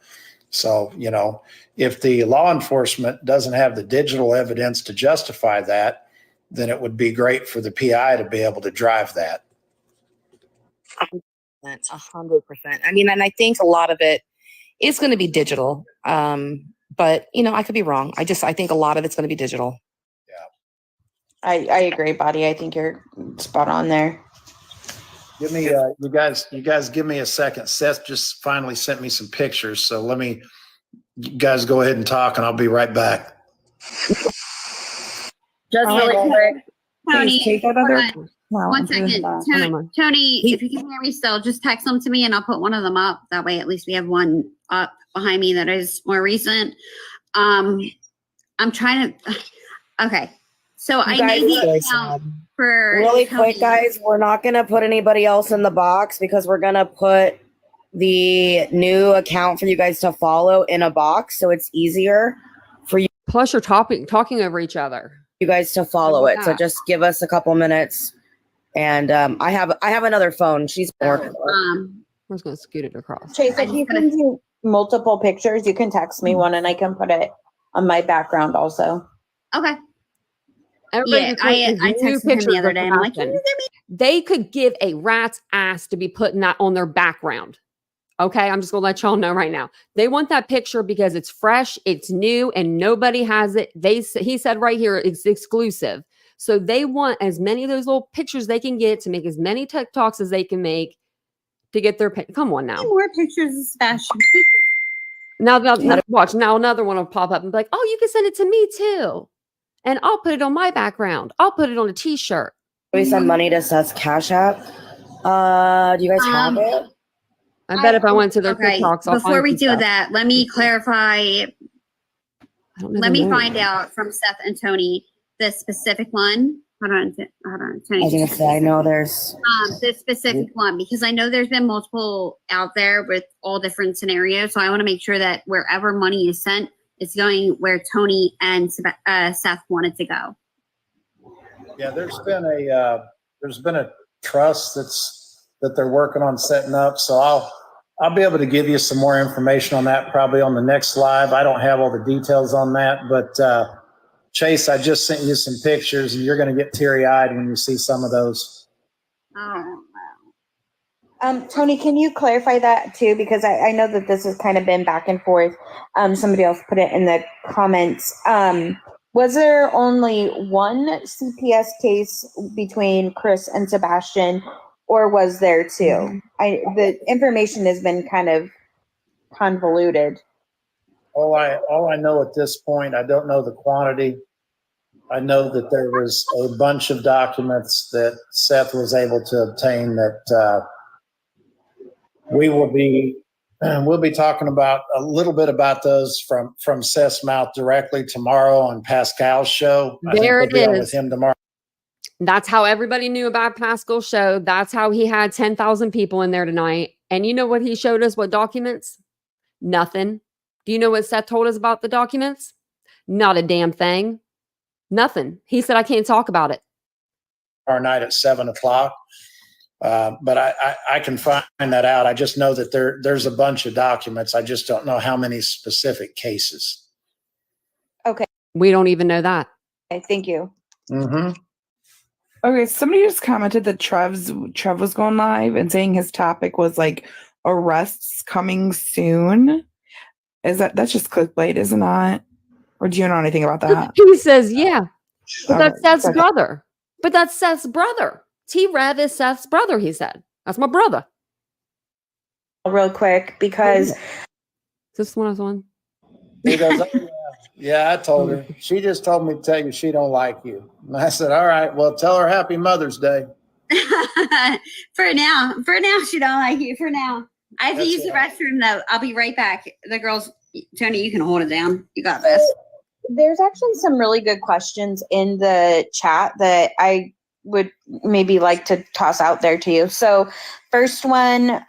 So, if the law enforcement doesn't have the digital evidence to justify that, then it would be great for the PI to be able to drive that. 100%. I mean, and I think a lot of it is going to be digital. But, I could be wrong. I think a lot of it's going to be digital. I agree, Buddy. I think you're spot on there. Give me, you guys give me a second. Seth just finally sent me some pictures. So you guys go ahead and talk and I'll be right back. Just really quick. Tony, take that other. One second. Tony, if you can hear me still, just text them to me and I'll put one of them up. That way, at least we have one up behind me that is more recent. I'm trying to, okay. So I made the account for really Tony. quick, guys. We're not going to put anybody else in the box because we're going to put the new account for you guys to follow in a box. So it's easier for you. Plus you're talking over each other. You guys to follow it. So just give us a couple minutes. And I have another phone. She's working. I'm just going to scoot it across. Chase, if you can do multiple pictures, you can text me one and I can put it on my background also. Okay. Everybody I texted him the other day. And I'm like, can you give me? They could give a rat's ass to be putting that on their background. Okay, I'm just gonna let y'all know right now. They want that picture because it's fresh, it's new, and nobody has it. He said right here it's exclusive. So they want as many of those little pictures they can get to make as many TikToks as they can make to get their come on now. More pictures of Sebastian. Now watch. Now another one will pop up and be like, oh, you can send it to me too. And I'll put it on my background. I'll put it on a t-shirt. We send money to Seth's Cash App. Do you guys have it? I bet if I went to their TikToks, I'll before we do that, let me clarify. Let me find out from Seth and Tony the specific one. Hold on, Tony. I was gonna say, I know there's the specific one because I know there's been multiple out there with all different scenarios. So I want to make sure that wherever money is sent, it's going where Tony and Seth wanted to go. Yeah, there's been a trust that they're working on setting up. So I'll be able to give you some more information on that probably on the next live. I don't have all the details on that, but Chase, I just sent you some pictures and you're going to get teary-eyed when you see some of those. Oh, Tony, can you clarify that too? Because I know that this has kind of been back and forth. Somebody else put it in the comments. Was there only one CPS case between Chris and Sebastian, or was there two? The information has been kind of convoluted. All I know at this point, I don't know the quantity. I know that there was a bunch of documents that Seth was able to obtain that we'll be talking about a little bit about those from Seth's mouth directly tomorrow on Pascal's show. There it is. With him tomorrow. That's how everybody knew about Pascal's show. That's how he had 10,000 people in there tonight. And you know what he showed us? What documents? Nothing. Do you know what Seth told us about the documents? Not a damn thing. Nothing. He said, I can't talk about it. Our night at 7:00. But I can find that out. I just know that there's a bunch of documents. I just don't know how many specific cases. Okay. We don't even know that. Okay, thank you. Mm-hmm. Okay, somebody just commented that Trev was going live and saying his topic was like arrests coming soon. That's just clickbait, isn't it? Or do you know anything about that? He says, yeah. But that's Seth's brother. But that's Seth's brother. T-Rev is Seth's brother, he said. That's my brother. Real quick, because... Is this one I was on? He goes, Yeah, I told her. She just told me to tell you she don't like you. And I said, all right, well, tell her Happy Mother's Day. For now, she don't like you. For now, I have to That's use the right. restroom though. I'll be right back. The girls, Tony, you can hold it down. You got this. There's actually some really good questions in the chat that I would maybe like to toss out there to you. So first one,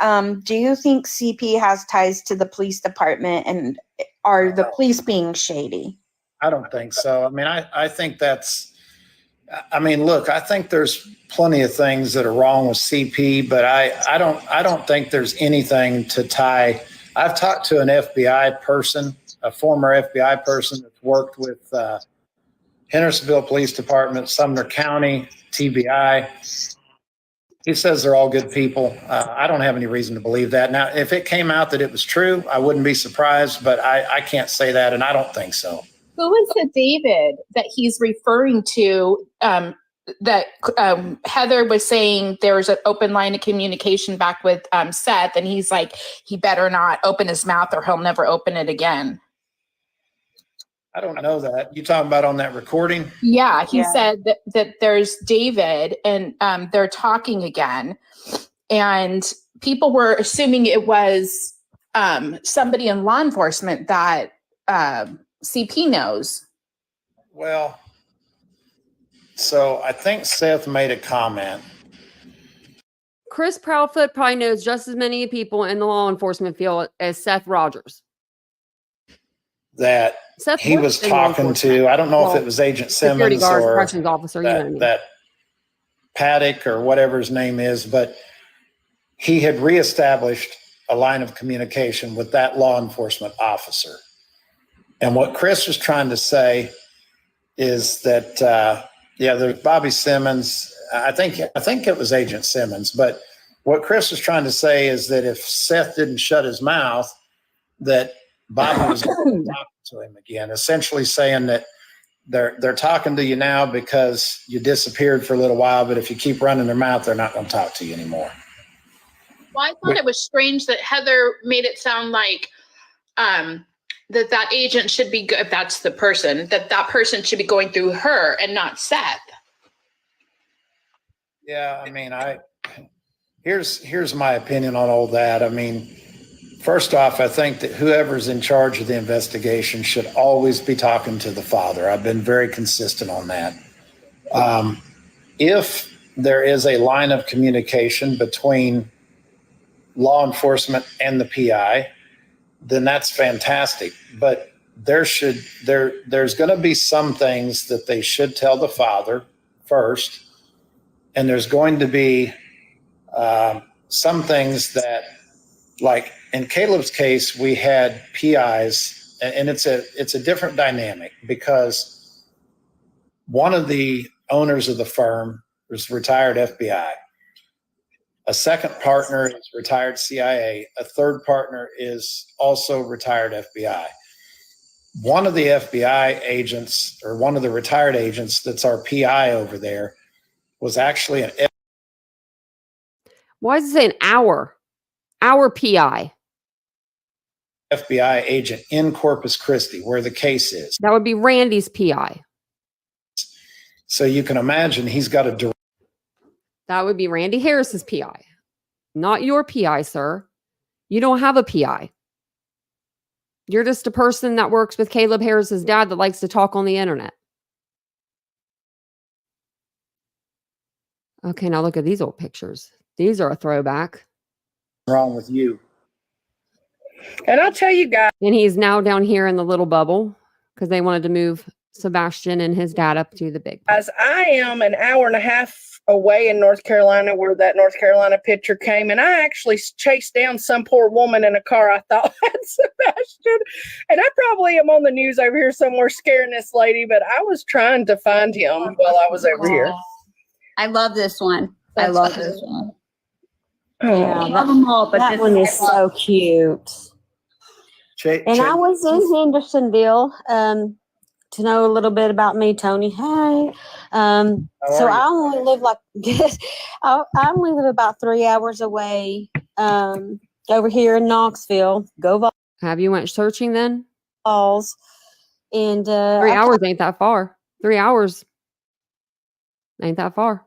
do you think CP has ties to the police department, and are the police being shady? I don't think so. I mean, I think that's, I mean, look, I think there's plenty of things that are wrong with CP, but I don't think there's anything to tie. I've talked to an FBI person, a former FBI person that's worked with Hendersonville Police Department, Sumner County, TBI. He says they're all good people. I don't have any reason to believe that. Now, if it came out that it was true, I wouldn't be surprised, but I can't say that, and I don't think so. Who is the David that he's referring to? That Heather was saying there was an open line of communication back with Seth, and he's like, he better not open his mouth or he'll never open it again. I don't know that. You talking about on that recording? Yeah, he said that there's David and they're talking again. And people were assuming it was somebody in law enforcement that CP knows. Well, so I think Seth made a comment. Chris Proudfoot probably knows just as many people in the law enforcement field as Seth Rogers. That Seth he was talking to, I don't know if it was Agent security Simmons guards, or corrections officer, you know what I mean. that Paddock or whatever his name is, but he had reestablished a line of communication with that law enforcement officer. And what Chris was trying to say is that, there's Bobby Simmons. I think it was Agent Simmons, but what Chris was trying to say is that if Seth didn't shut his mouth, that Bobby was talking to him again, essentially saying that they're talking to you now because you disappeared for a little while, but if you keep running their mouth, they're not going to talk to you anymore. Well, I thought it was strange that Heather made it sound like that agent should be, if that's the person, that person should be going through her and not Seth. Yeah, I mean, here's my opinion on all that. I mean, first off, I think that whoever's in charge of the investigation should always be talking to the father. I've been very consistent on that. If there is a line of communication between law enforcement and the PI, then that's fantastic. But there's going to be some things that they should tell the father first. And there's going to be some things that, like in Caleb's case, we had PIs, and it's a different dynamic because one of the owners of the firm was retired FBI. A second partner is retired CIA. A third partner is also retired FBI. One of the FBI agents, or one of the retired agents that's our PI over there, was actually an Why does it say an hour? Our PI. FBI agent in Corpus Christi, where the case is. That would be Randy's PI. So you can imagine he's got a direct. That would be Randy Harris's PI. Not your PI, sir. You don't have a PI. You're just a person that works with Caleb Harris's dad that likes to talk on the internet. Okay, now look at these old pictures. These are a throwback. Wrong with you. And I'll tell you guys. And he's now down here in the little bubble because they wanted to move Sebastian and his dad up to the big. As I am an hour and a half away in North Carolina where that North Carolina picture came, and I actually chased down some poor woman in a car I thought had Sebastian. And I probably am on the news over here somewhere scaring this lady, but I was trying to find him while I was over here. I love this one. I love this one. Oh, I love them all, but that one is so cute. I was in Hendersonville to know a little bit about me, Tony. Hey, so I only live I only live about 3 hours away over here in Knoxville. Go Vols. Have you went searching then? Vols. And 3 hours ain't that far. 3 hours ain't that far.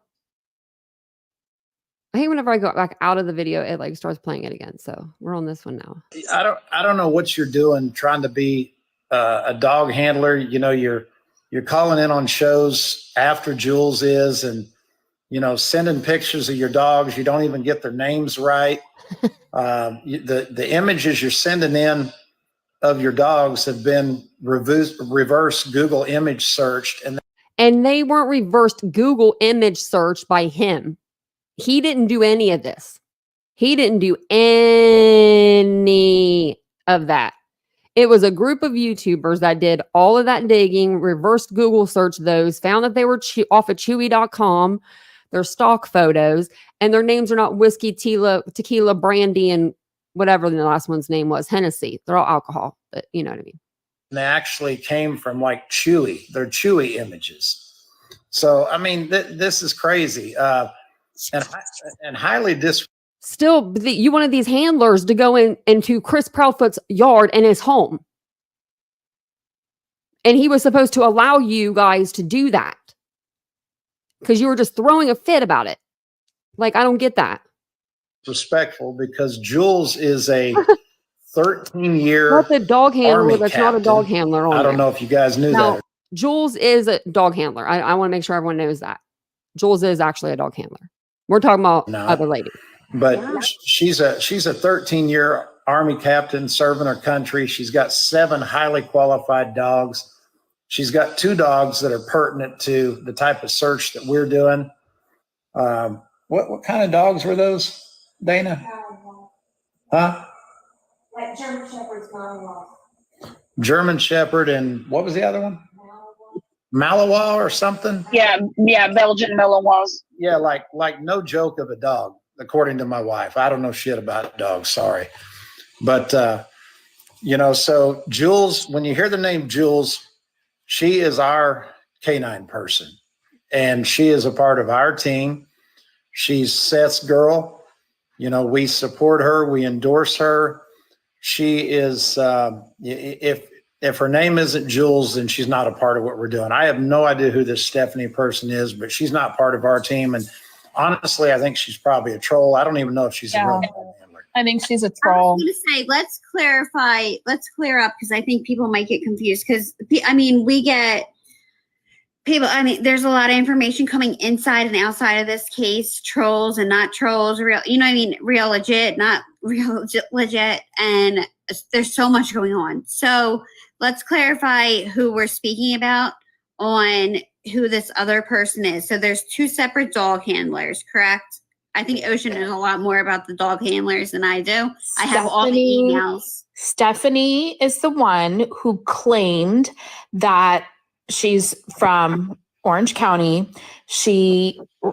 I think whenever I go back out of the video, it like starts playing it again. So we're on this one now. I don't know what you're doing trying to be a dog handler. You know, you're calling in on shows after Jules is, and you know, sending pictures of your dogs. You don't even get their names right. The images you're sending in of your dogs have been reverse Google image searched, and they weren't reversed Google image searched by him. He didn't do any of this. He didn't do any of that. It was a group of YouTubers that did all of that digging, reversed Google search those, found that they were off of Chewy.com, their stock photos, and their names are not whiskey, tequila, brandy, and whatever the last one's name was, Hennessy. They're all alcohol, but you know what I mean. they actually came from like Chewy. They're Chewy images. So I mean, this is crazy. And highly Still, you wanted these handlers to go into Chris Proudfoot's yard and his home. And he was supposed to allow you guys to do that. Because you were just throwing a fit about it. Like, I don't get that. Respectful, because Jules is a 13-year That's a dog handler. Army That's captain. not a dog handler. I don't know if you guys knew now, that. Jules is a dog handler. I want to make sure everyone knows that. Jules is actually a dog handler. We're talking about other lady. But she's a 13-year Army captain serving her country. She's got 7 highly qualified dogs. She's got 2 dogs that are pertinent to the type of search that we're doing. What kind of dogs were those, Dana? Huh? Like German Shepherd's Malinois. German Shepherd, and what was the other one? Malinois or something? Yeah, Belgian Malinois. Yeah, like no joke of a dog, according to my wife. I don't know shit about dogs, sorry. But, you know, so Jules, when you hear the name Jules, she is our canine person, and she is a part of our team. She's Seth's girl. You know, we support her. We endorse her. She is, if her name isn't Jules, then she's not a part of what we're doing. I have no idea who this Stephanie person is, but she's not part of our team. And honestly, I think she's probably a troll. I don't even know if she's a real dog handler. I think she's a I troll. was going to say, let's clear up, because I think people might get confused. Because, I mean, we get people, I mean, there's a lot of information coming inside and outside of this case, trolls and not trolls, real, you know what I mean? Real legit, not real legit. And there's so much going on. So let's clarify who we're speaking about on who this other person is. So there's 2 separate dog handlers, correct? I think Ocean knows a lot more about the dog handlers than I do. I have all the emails. Stephanie is the one who claimed that she's from Orange County.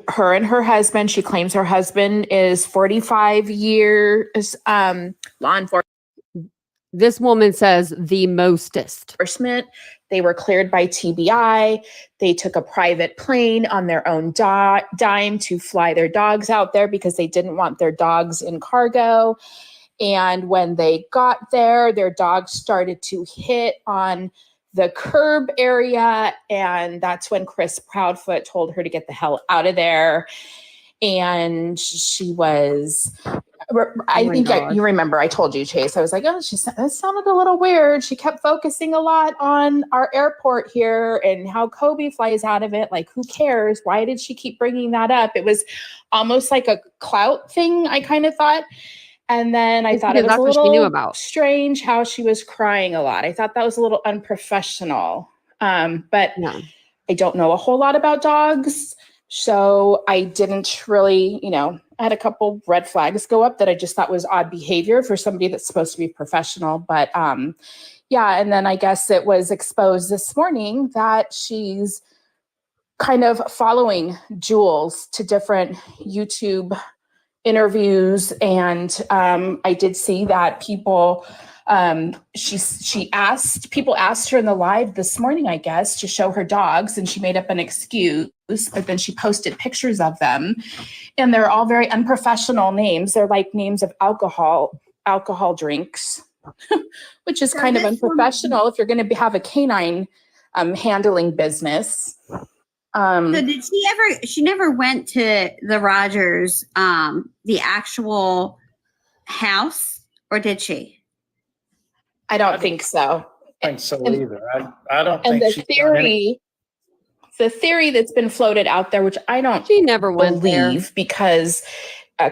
Her and her husband, she claims her husband is 45 years law enforcement. This woman says the mostest. They were cleared by TBI. They took a private plane on their own dime to fly their dogs out there because they didn't want their dogs in cargo. And when they got there, their dogs started to hit on the curb area. And that's when Chris Proudfoot told her to get the hell out of there. And she was... I think you remember I told you, Chase, I was like, oh, that sounded a little weird. She kept focusing a lot on our airport here and how Kobe flies out of it. Like, who cares? Why did she keep bringing that up? It was almost like a clout thing, I kind of thought. And then I thought it was a little strange how she was crying a lot. I thought that was a little unprofessional. But I don't know a whole lot about dogs. So I didn't really, I had a couple red flags go up that I just thought was odd behavior for somebody that's supposed to be professional. But and then I guess it was exposed this morning that she's kind of following Jules to different YouTube interviews. And I did see that people, people asked her in the live this morning, I guess, to show her dogs, and she made up an excuse, but then she posted pictures of them, and they're all very unprofessional names. They're like names of alcohol drinks. which is So kind of this woman- unprofessional if you're going to have a canine handling business. So did she ever? She never went to the Rogers, the actual house, or did she? I don't think so. I don't think so either. I don't And think the she's done any- theory that's been floated out there, which I don't She never went there. believe, because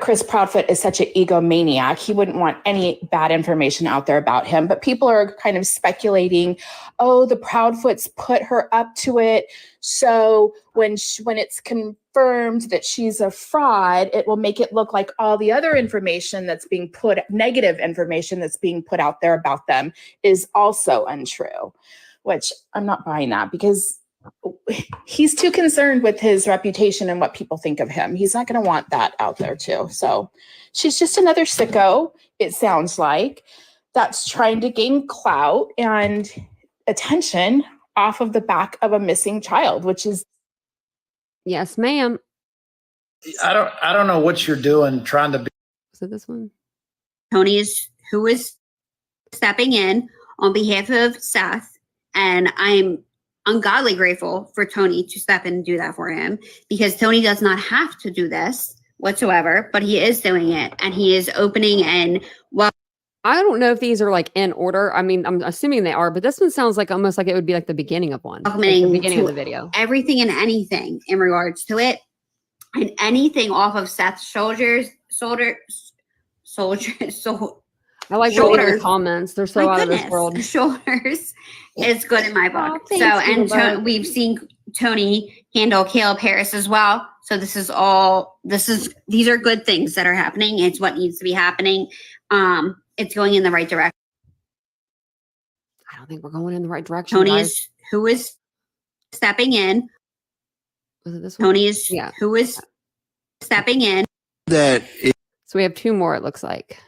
Chris Proudfoot is such an egomaniac. He wouldn't want any bad information out there about him. But people are kind of speculating, oh, the Proudfoots put her up to it. So when it's confirmed that she's a fraud, it will make it look like all the other information that's being negative information that's being put out there about them is also untrue, which I'm not buying that, because he's too concerned with his reputation and what people think of him. He's not going to want that out there too. So she's just another sicko, it sounds like, that's trying to gain clout and attention off of the back of a missing child, which is. Yes, ma'am. I don't know what you're doing trying to be. Is it this one? Tony who is stepping in on behalf of Seth, and I'm ungodly grateful for Tony to step in and do that for him, because Tony does not have to do this whatsoever, but he is doing it, and he is opening and I don't know if these are like in order. I mean, I'm assuming they are, but this one sounds like almost like it would be like the beginning of one. Like the beginning of the video. Everything and anything in regards to it, and anything off of Seth's shoulders. I like reading the comments. They're so out of this world. Shoulders is good in my book. Oh, thanks, We've seen Tony handle Caleb Harris as well. So these are good things that are happening. It's what needs to be happening. It's going in the right direction. I don't think we're going in the right direction. Tony who is stepping in. Was it this one? Tony who is stepping in. So we have two more, it looks like.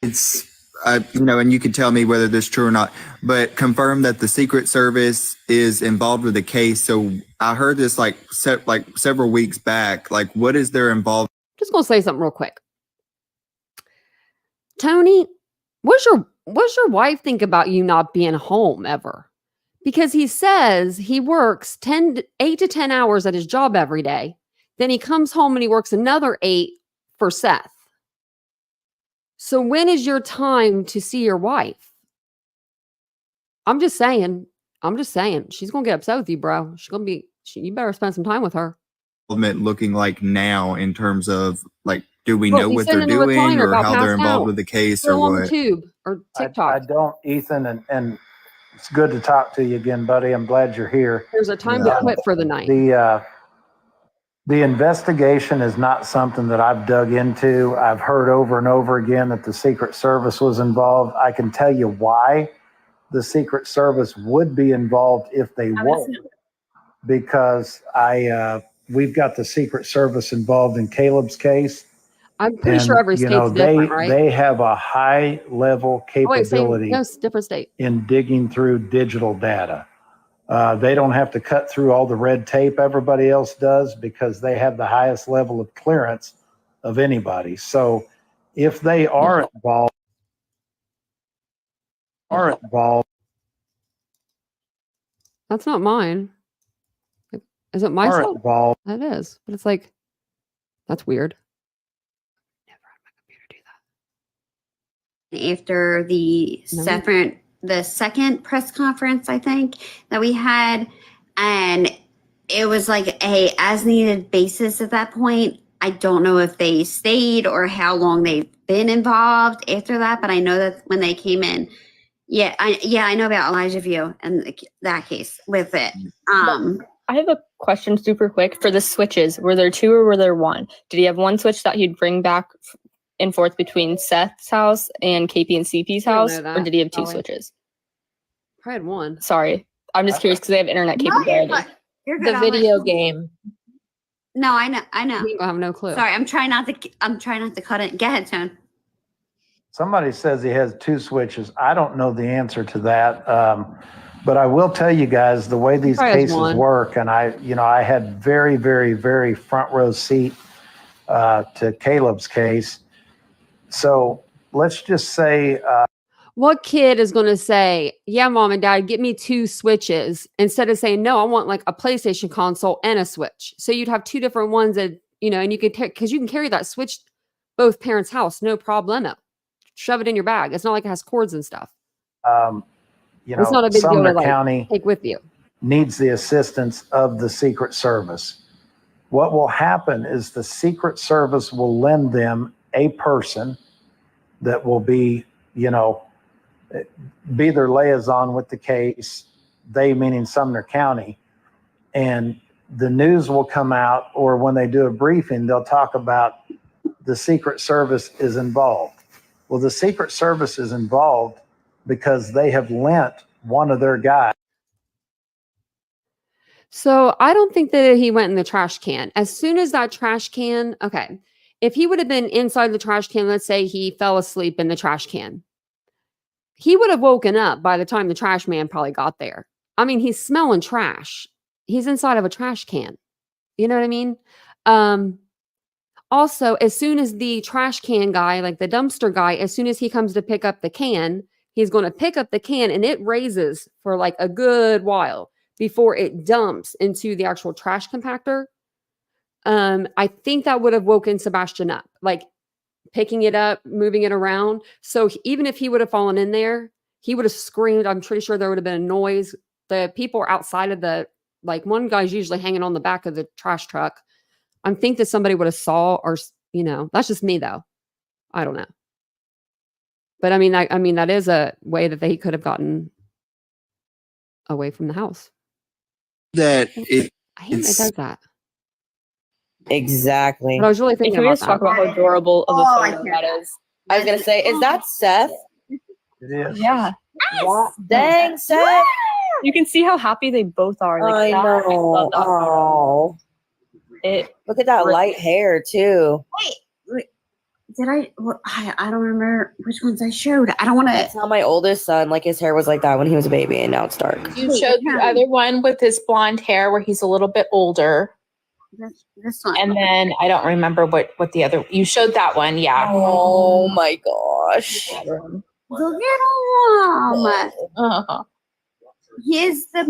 It's, and you can tell me whether this is true or not, but confirm that the Secret Service is involved with the case. So I heard this like several weeks back. Like, what is their involvement? Just gonna say something real quick. Tony, what's your wife think about you not being home ever? Because he says he works 8 to 10 hours at his job every day. Then he comes home and he works another 8 for Seth. So when is your time to see your wife? I'm just saying. She's going to get upset with you, bro. You better spend some time with her. Looking like now in terms of like, do we know what they're doing or how they're involved with the case or what? YouTube or TikTok. I don't, Ethan, and it's good to talk to you again, buddy. I'm glad you're here. There's a time to quit for the night. The investigation is not something that I've dug into. I've heard over and over again that the Secret Service was involved. I can tell you why the Secret Service would be involved if they were, because we've got the Secret Service involved in Caleb's case. I'm pretty sure every state's different, right? They have a high level capability different state. in digging through digital data. They don't have to cut through all the red tape everybody else does because they have the highest level of clearance of anybody. So if they are involved, That's not mine. Is it my cell? involved. That is, but it's like, that's weird. Never had my computer do that. After the second press conference, I think, that we had, and it was like a as needed basis at that point. I don't know if they stayed or how long they've been involved after that, but I know that when they came in, I know about Elijah View and that case with it. I have a question super quick for the switches. Were there 2 or were there 1? Did he have 1 switch that he'd bring back and forth between Seth's house and KP and CP's house, or did he have 2 switches? I had 1. Sorry, I'm just curious because they have internet capability. You're good. The video game. No, I know. I have no clue. Sorry, I'm trying not to cut it. Go ahead, Tone. Somebody says he has 2 switches. I don't know the answer to that. But I will tell you guys the way these cases work, and I had very, very, very front row seat to Caleb's case. So let's just say, what kid is going to say, yeah, mom and dad, get me 2 switches, instead of saying, no, I want like a PlayStation console and a Switch. So you'd have 2 different ones that, and you could because you can carry that Switch both parents' house, no problemo. Shove it in your bag. It's not like it has cords and stuff. It's not a big deal to County take with you. Needs the assistance of the Secret Service. What will happen is the Secret Service will lend them a person that will be their liaison with the case, they meaning Sumner County, and the news will come out, or when they do a briefing, they'll talk about the Secret Service is involved. Well, the Secret Service is involved because they have lent one of their guys. So I don't think that he went in the trash can. As soon as that trash can, okay, if he would have been inside the trash can, let's say he fell asleep in the trash can, he would have woken up by the time the trash man probably got there. I mean, he's smelling trash. He's inside of a trash can. You know what I mean? Also, as soon as the trash can guy, like the dumpster guy, as soon as he comes to pick up the can, he's going to pick up the can and it raises for like a good while before it dumps into the actual trash compactor. I think that would have woken Sebastian up, like picking it up, moving it around. So even if he would have fallen in there, he would have screamed. I'm pretty sure there would have been a noise. The people are outside of one guy's usually hanging on the back of the trash truck. I think that somebody would have saw, or, that's just me though. I don't know. But I mean, that is a way that they could have gotten away from the house. That I hate that it does that. Exactly. But I was really thinking Can we about just talk that. about how adorable of a photo that is? I was gonna say, is that Seth? It is. Yeah. Wow. Dang, Seth. You can see how happy they both are. I know. love that photo. Look at that light hair too. Wait, did I don't remember which ones I showed. I don't want to. That's how my oldest son, like his hair was like that when he was a baby, and now it's dark. You showed the other one with his blonde hair where he's a little bit older. This one. And then I don't remember what the other, you showed that one. Yeah. Oh my gosh. The little one. Uh-huh. He's the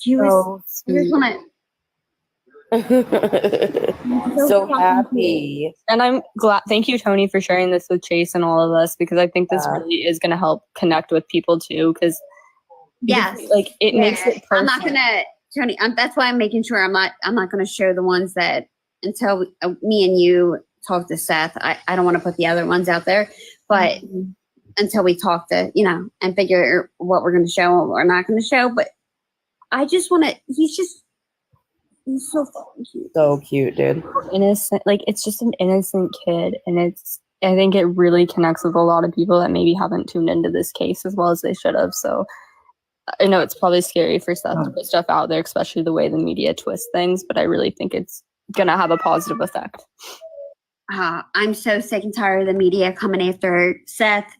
cutest. So Here's one so happy. And I'm glad. Thank you, Tony, for sharing this with Chase and all of us, because I think this really is going to help connect with people too. Because it makes it personal. I'm not gonna, Tony. That's why I'm making sure I'm not gonna show the ones that until me and you talk to Seth. I don't want to put the other ones out there, but until we talk to and figure what we're going to show and what we're not going to show. But I just want to. He's so cute. So cute, dude. Innocent, it's just an innocent kid, and I think it really connects with a lot of people that maybe haven't tuned into this case as well as they should have. So I know it's probably scary for Seth to put stuff out there, especially the way the media twists things, but I really think it's gonna have a positive effect. I'm so sick and tired of the media coming after Seth,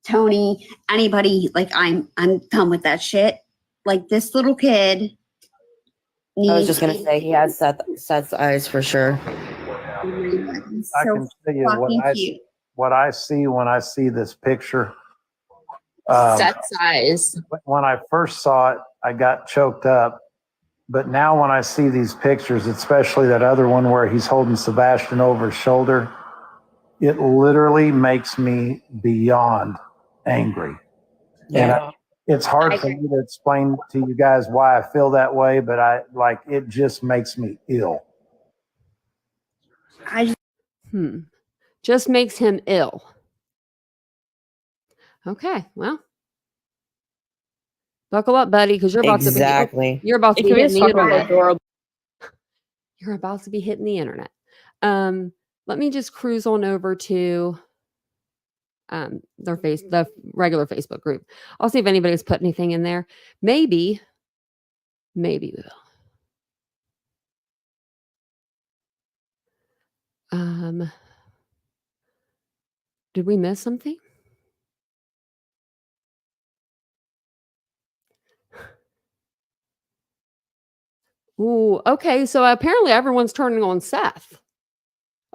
Tony, anybody. I'm done with that shit. This little kid. I was just gonna say he has Seth's eyes for sure. I can tell you what I see when I see this picture. Seth's eyes. When I first saw it, I got choked up. But now when I see these pictures, especially that other one where he's holding Sebastian over his shoulder, it literally makes me beyond angry. Yeah. And it's hard for me to explain to you guys why I feel that way, but it just makes me ill. Just makes him ill. Okay, well. Buckle up, buddy, because you're about to be hitting the internet. You're about to be hitting the internet. Let me just cruise on over to the regular Facebook group. I'll see if anybody's put anything in there. Maybe we will. Did we miss something? Ooh, okay. So apparently everyone's turning on Seth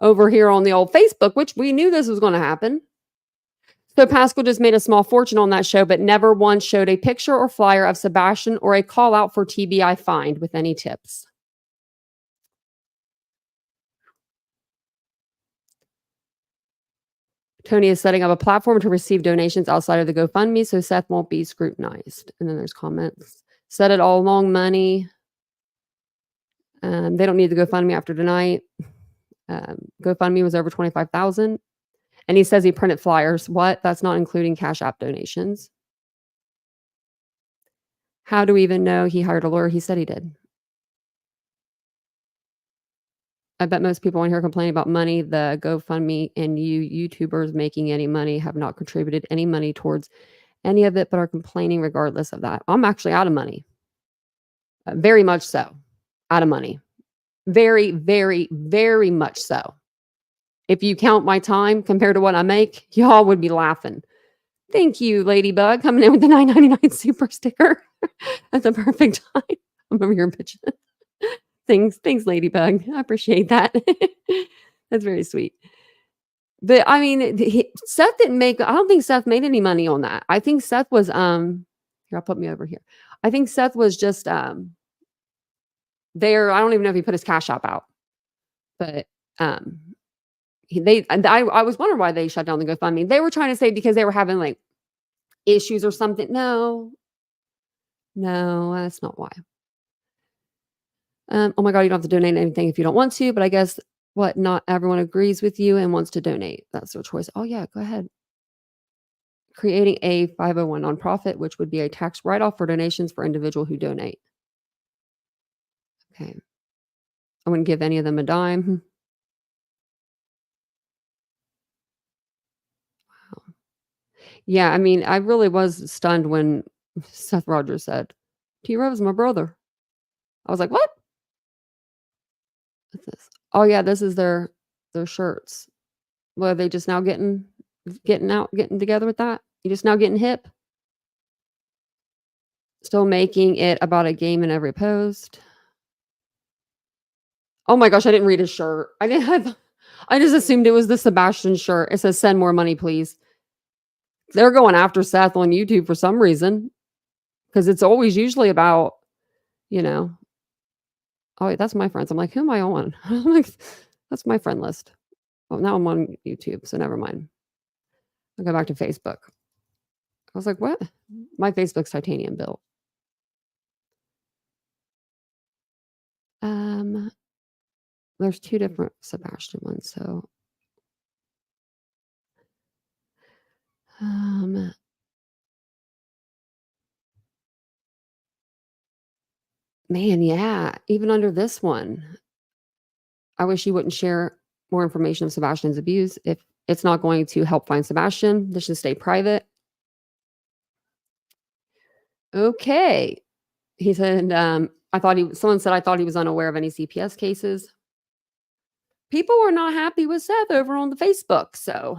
over here on the old Facebook, which we knew this was going to happen. So Pascal just made a small fortune on that show, but never once showed a picture or flyer of Sebastian or a call out for TBI find with any tips. Tony is setting up a platform to receive donations outside of the GoFundMe so Seth won't be scrutinized. And then there's comments. Said it all along, money. They don't need the GoFundMe after tonight. GoFundMe was over 25,000. And he says he printed flyers. What? That's not including Cash App donations. How do we even know he hired a lawyer? He said he did. I bet most people on here complaining about money. The GoFundMe and you YouTubers making any money have not contributed any money towards any of it, but are complaining regardless of that. I'm actually out of money. Very much so. Out of money. Very, very, very much so. If you count my time compared to what I make, y'all would be laughing. Thank you, Ladybug, coming in with the $9.99 super sticker. That's a perfect time. I'm over here bitching. Thanks, Ladybug. I appreciate that. That's very sweet. But I mean, Seth didn't make. I don't think Seth made any money on that. I think Seth was. Here, I'll put me over here. I think Seth was just there. I don't even know if he put his Cash App out, but I was wondering why they shut down the GoFundMe. They were trying to say because they were having like issues or something. No, that's not why. Oh my God, you don't have to donate anything if you don't want to, but I guess not everyone agrees with you and wants to donate. That's their choice. Oh yeah, go ahead. Creating a 501 nonprofit, which would be a tax write-off for donations for individual who donate. Okay. I wouldn't give any of them a dime. Wow. Yeah, I mean, I really was stunned when Seth Rogers said, T-Rose, my brother. I was like, what? What's this? Oh yeah, this is their shirts. Well, are they just now getting together with that? You just now getting hip? Still making it about a game in every post. Oh my gosh, I didn't read his shirt. I just assumed it was the Sebastian shirt. It says send more money, please. They're going after Seth on YouTube for some reason. Because it's always usually about, oh, wait, that's my friends. I'm like, who am I on? I'm like, that's my friend list. Well, now I'm on YouTube, so never mind. I'll go back to Facebook. I was like, what? My Facebook's titanium built. There's two different Sebastian ones, so man, yeah, even under this one, I wish you wouldn't share more information of Sebastian's abuse. If it's not going to help find Sebastian, this should stay private. Okay. He said, someone said, I thought he was unaware of any CPS cases. People were not happy with Seth over on the Facebook. So,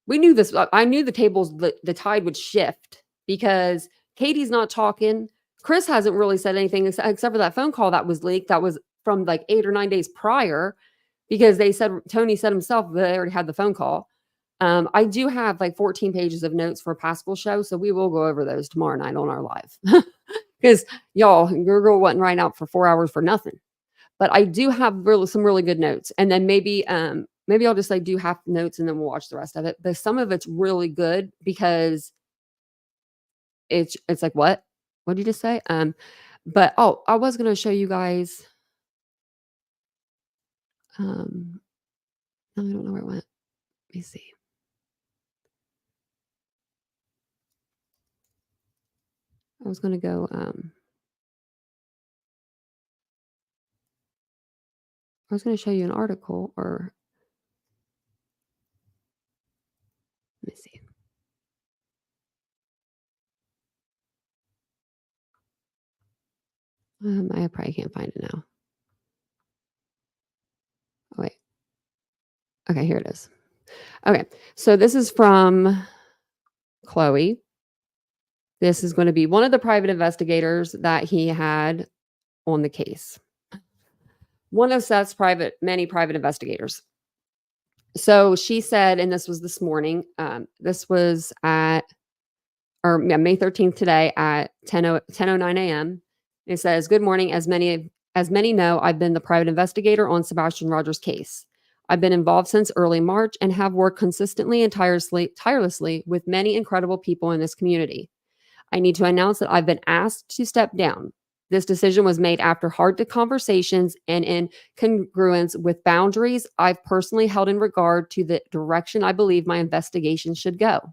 we knew this. I knew the tide would shift because Katie's not talking. Chris hasn't really said anything except for that phone call that was leaked. That was from like 8 or 9 days prior because Tony said himself that they already had the phone call. I do have like 14 pages of notes for Pascal's show. So we will go over those tomorrow night on our live because y'all, your girl wasn't writing out for 4 hours for nothing. But I do have some really good notes. And then maybe I'll just like do half notes and then we'll watch the rest of it. But some of it's really good because it's like, what did you just say? But I was going to show you guys. I don't know where it went. Let me see. I was going to go, I was going to show you an article or let me see. I probably can't find it now. Oh, wait. Okay, here it is. Okay, so this is from Chloe. This is going to be one of the private investigators that he had on the case. One of Seth's many private investigators. So she said, and this was this morning, this was at, or yeah, May 13th today at 10:09 a.m. It says, good morning. As many know, I've been the private investigator on Sebastian Rogers' case. I've been involved since early March and have worked consistently and tirelessly with many incredible people in this community. I need to announce that I've been asked to step down. This decision was made after hard conversations and in congruence with boundaries I've personally held in regard to the direction I believe my investigation should go.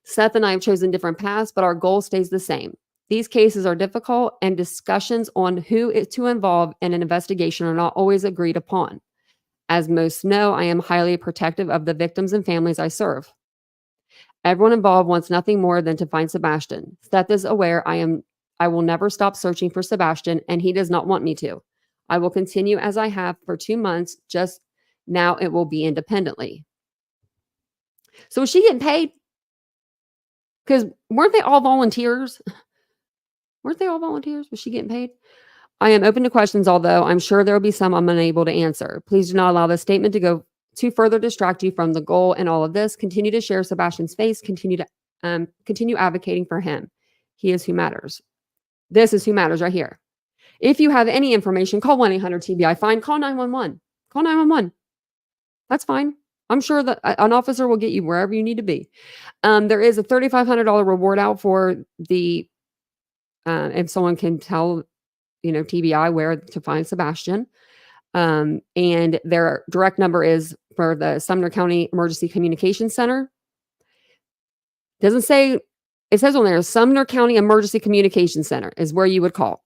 Seth and I have chosen different paths, but our goal stays the same. These cases are difficult, and discussions on who is to involve in an investigation are not always agreed upon. As most know, I am highly protective of the victims and families I serve. Everyone involved wants nothing more than to find Sebastian. Seth is aware I will never stop searching for Sebastian, and he does not want me to. I will continue as I have for 2 months. Just now it will be independently. So is she getting paid? Because weren't they all volunteers? Weren't they all volunteers? Was she getting paid? I am open to questions, although I'm sure there will be some I'm unable to answer. Please do not allow this statement to further distract you from the goal in all of this. Continue to share Sebastian's face. Continue advocating for him. He is who matters. This is who matters right here. If you have any information, call 1-800-TBI-FIND. Call 911. Call 911. That's fine. I'm sure that an officer will get you wherever you need to be. There is a $3,500 reward out for the, if someone can tell, TBI where to find Sebastian. And their direct number is for the Sumner County Emergency Communications Center. Doesn't say, it says on there, Sumner County Emergency Communications Center is where you would call.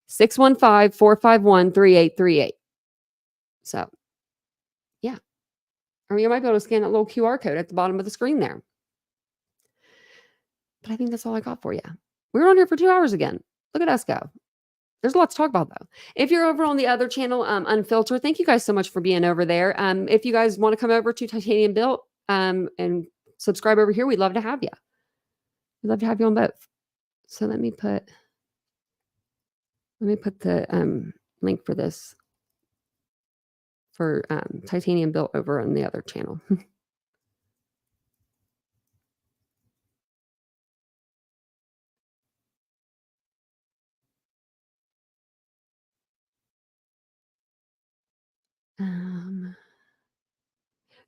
615-451-3838. So, yeah. Or you might be able to scan that little QR code at the bottom of the screen there. But I think that's all I got for you. We were on here for 2 hours again. Look at us go. There's a lot to talk about, though. If you're over on the other channel, Unfiltered, thank you guys so much for being over there. If you guys want to come over to Titanium Built and subscribe over here, we'd love to have you. We'd love to have you on both. So let me put the link for this for Titanium Built over on the other channel.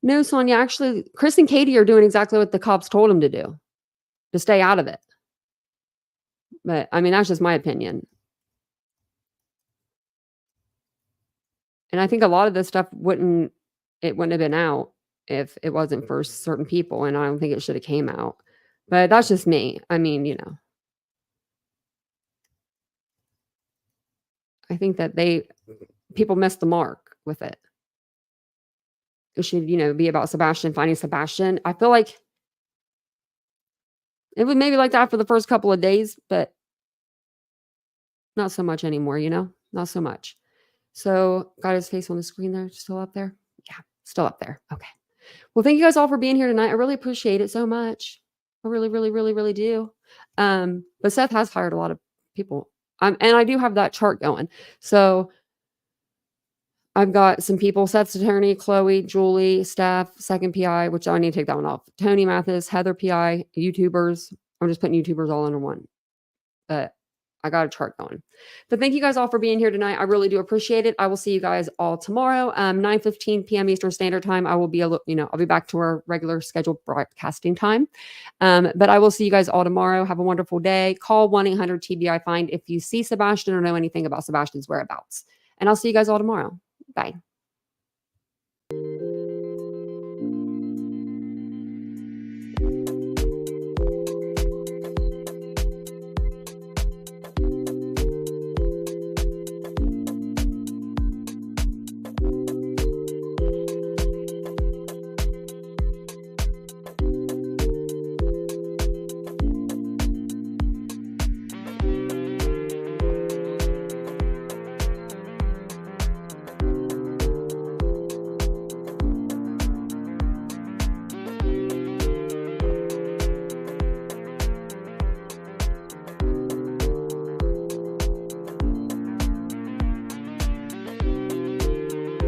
No, Sonia, actually, Chris and Katie are doing exactly what the cops told them to do, to stay out of it. But I mean, that's just my opinion. And I think a lot of this stuff wouldn't have been out if it wasn't for certain people. And I don't think it should have came out. But that's just me. I mean, I think that people missed the mark with it. It should, be about Sebastian, finding Sebastian. I feel like it was maybe like that for the first couple of days, but not so much anymore, not so much. So got his face on the screen there, still up there. Yeah, still up there. Okay. Well, thank you guys all for being here tonight. I really appreciate it so much. I really, really, really, really do. But Seth has hired a lot of people. And I do have that chart going. So I've got some people, Seth's attorney, Chloe, Julie, Steph, second PI, which I need to take that one off. Tony, Mathis, Heather PI, YouTubers. I'm just putting YouTubers all under one. But I got a chart going. But thank you guys all for being here tonight. I really do appreciate it. I will see you guys all tomorrow, 9:15 p.m. Eastern Standard Time. I will be, I'll be back to our regular scheduled broadcasting time. But I will see you guys all tomorrow. Have a wonderful day. Call 1-800-TBI-FIND if you see Sebastian or know anything about Sebastian's whereabouts. And I'll see you guys all tomorrow. Bye.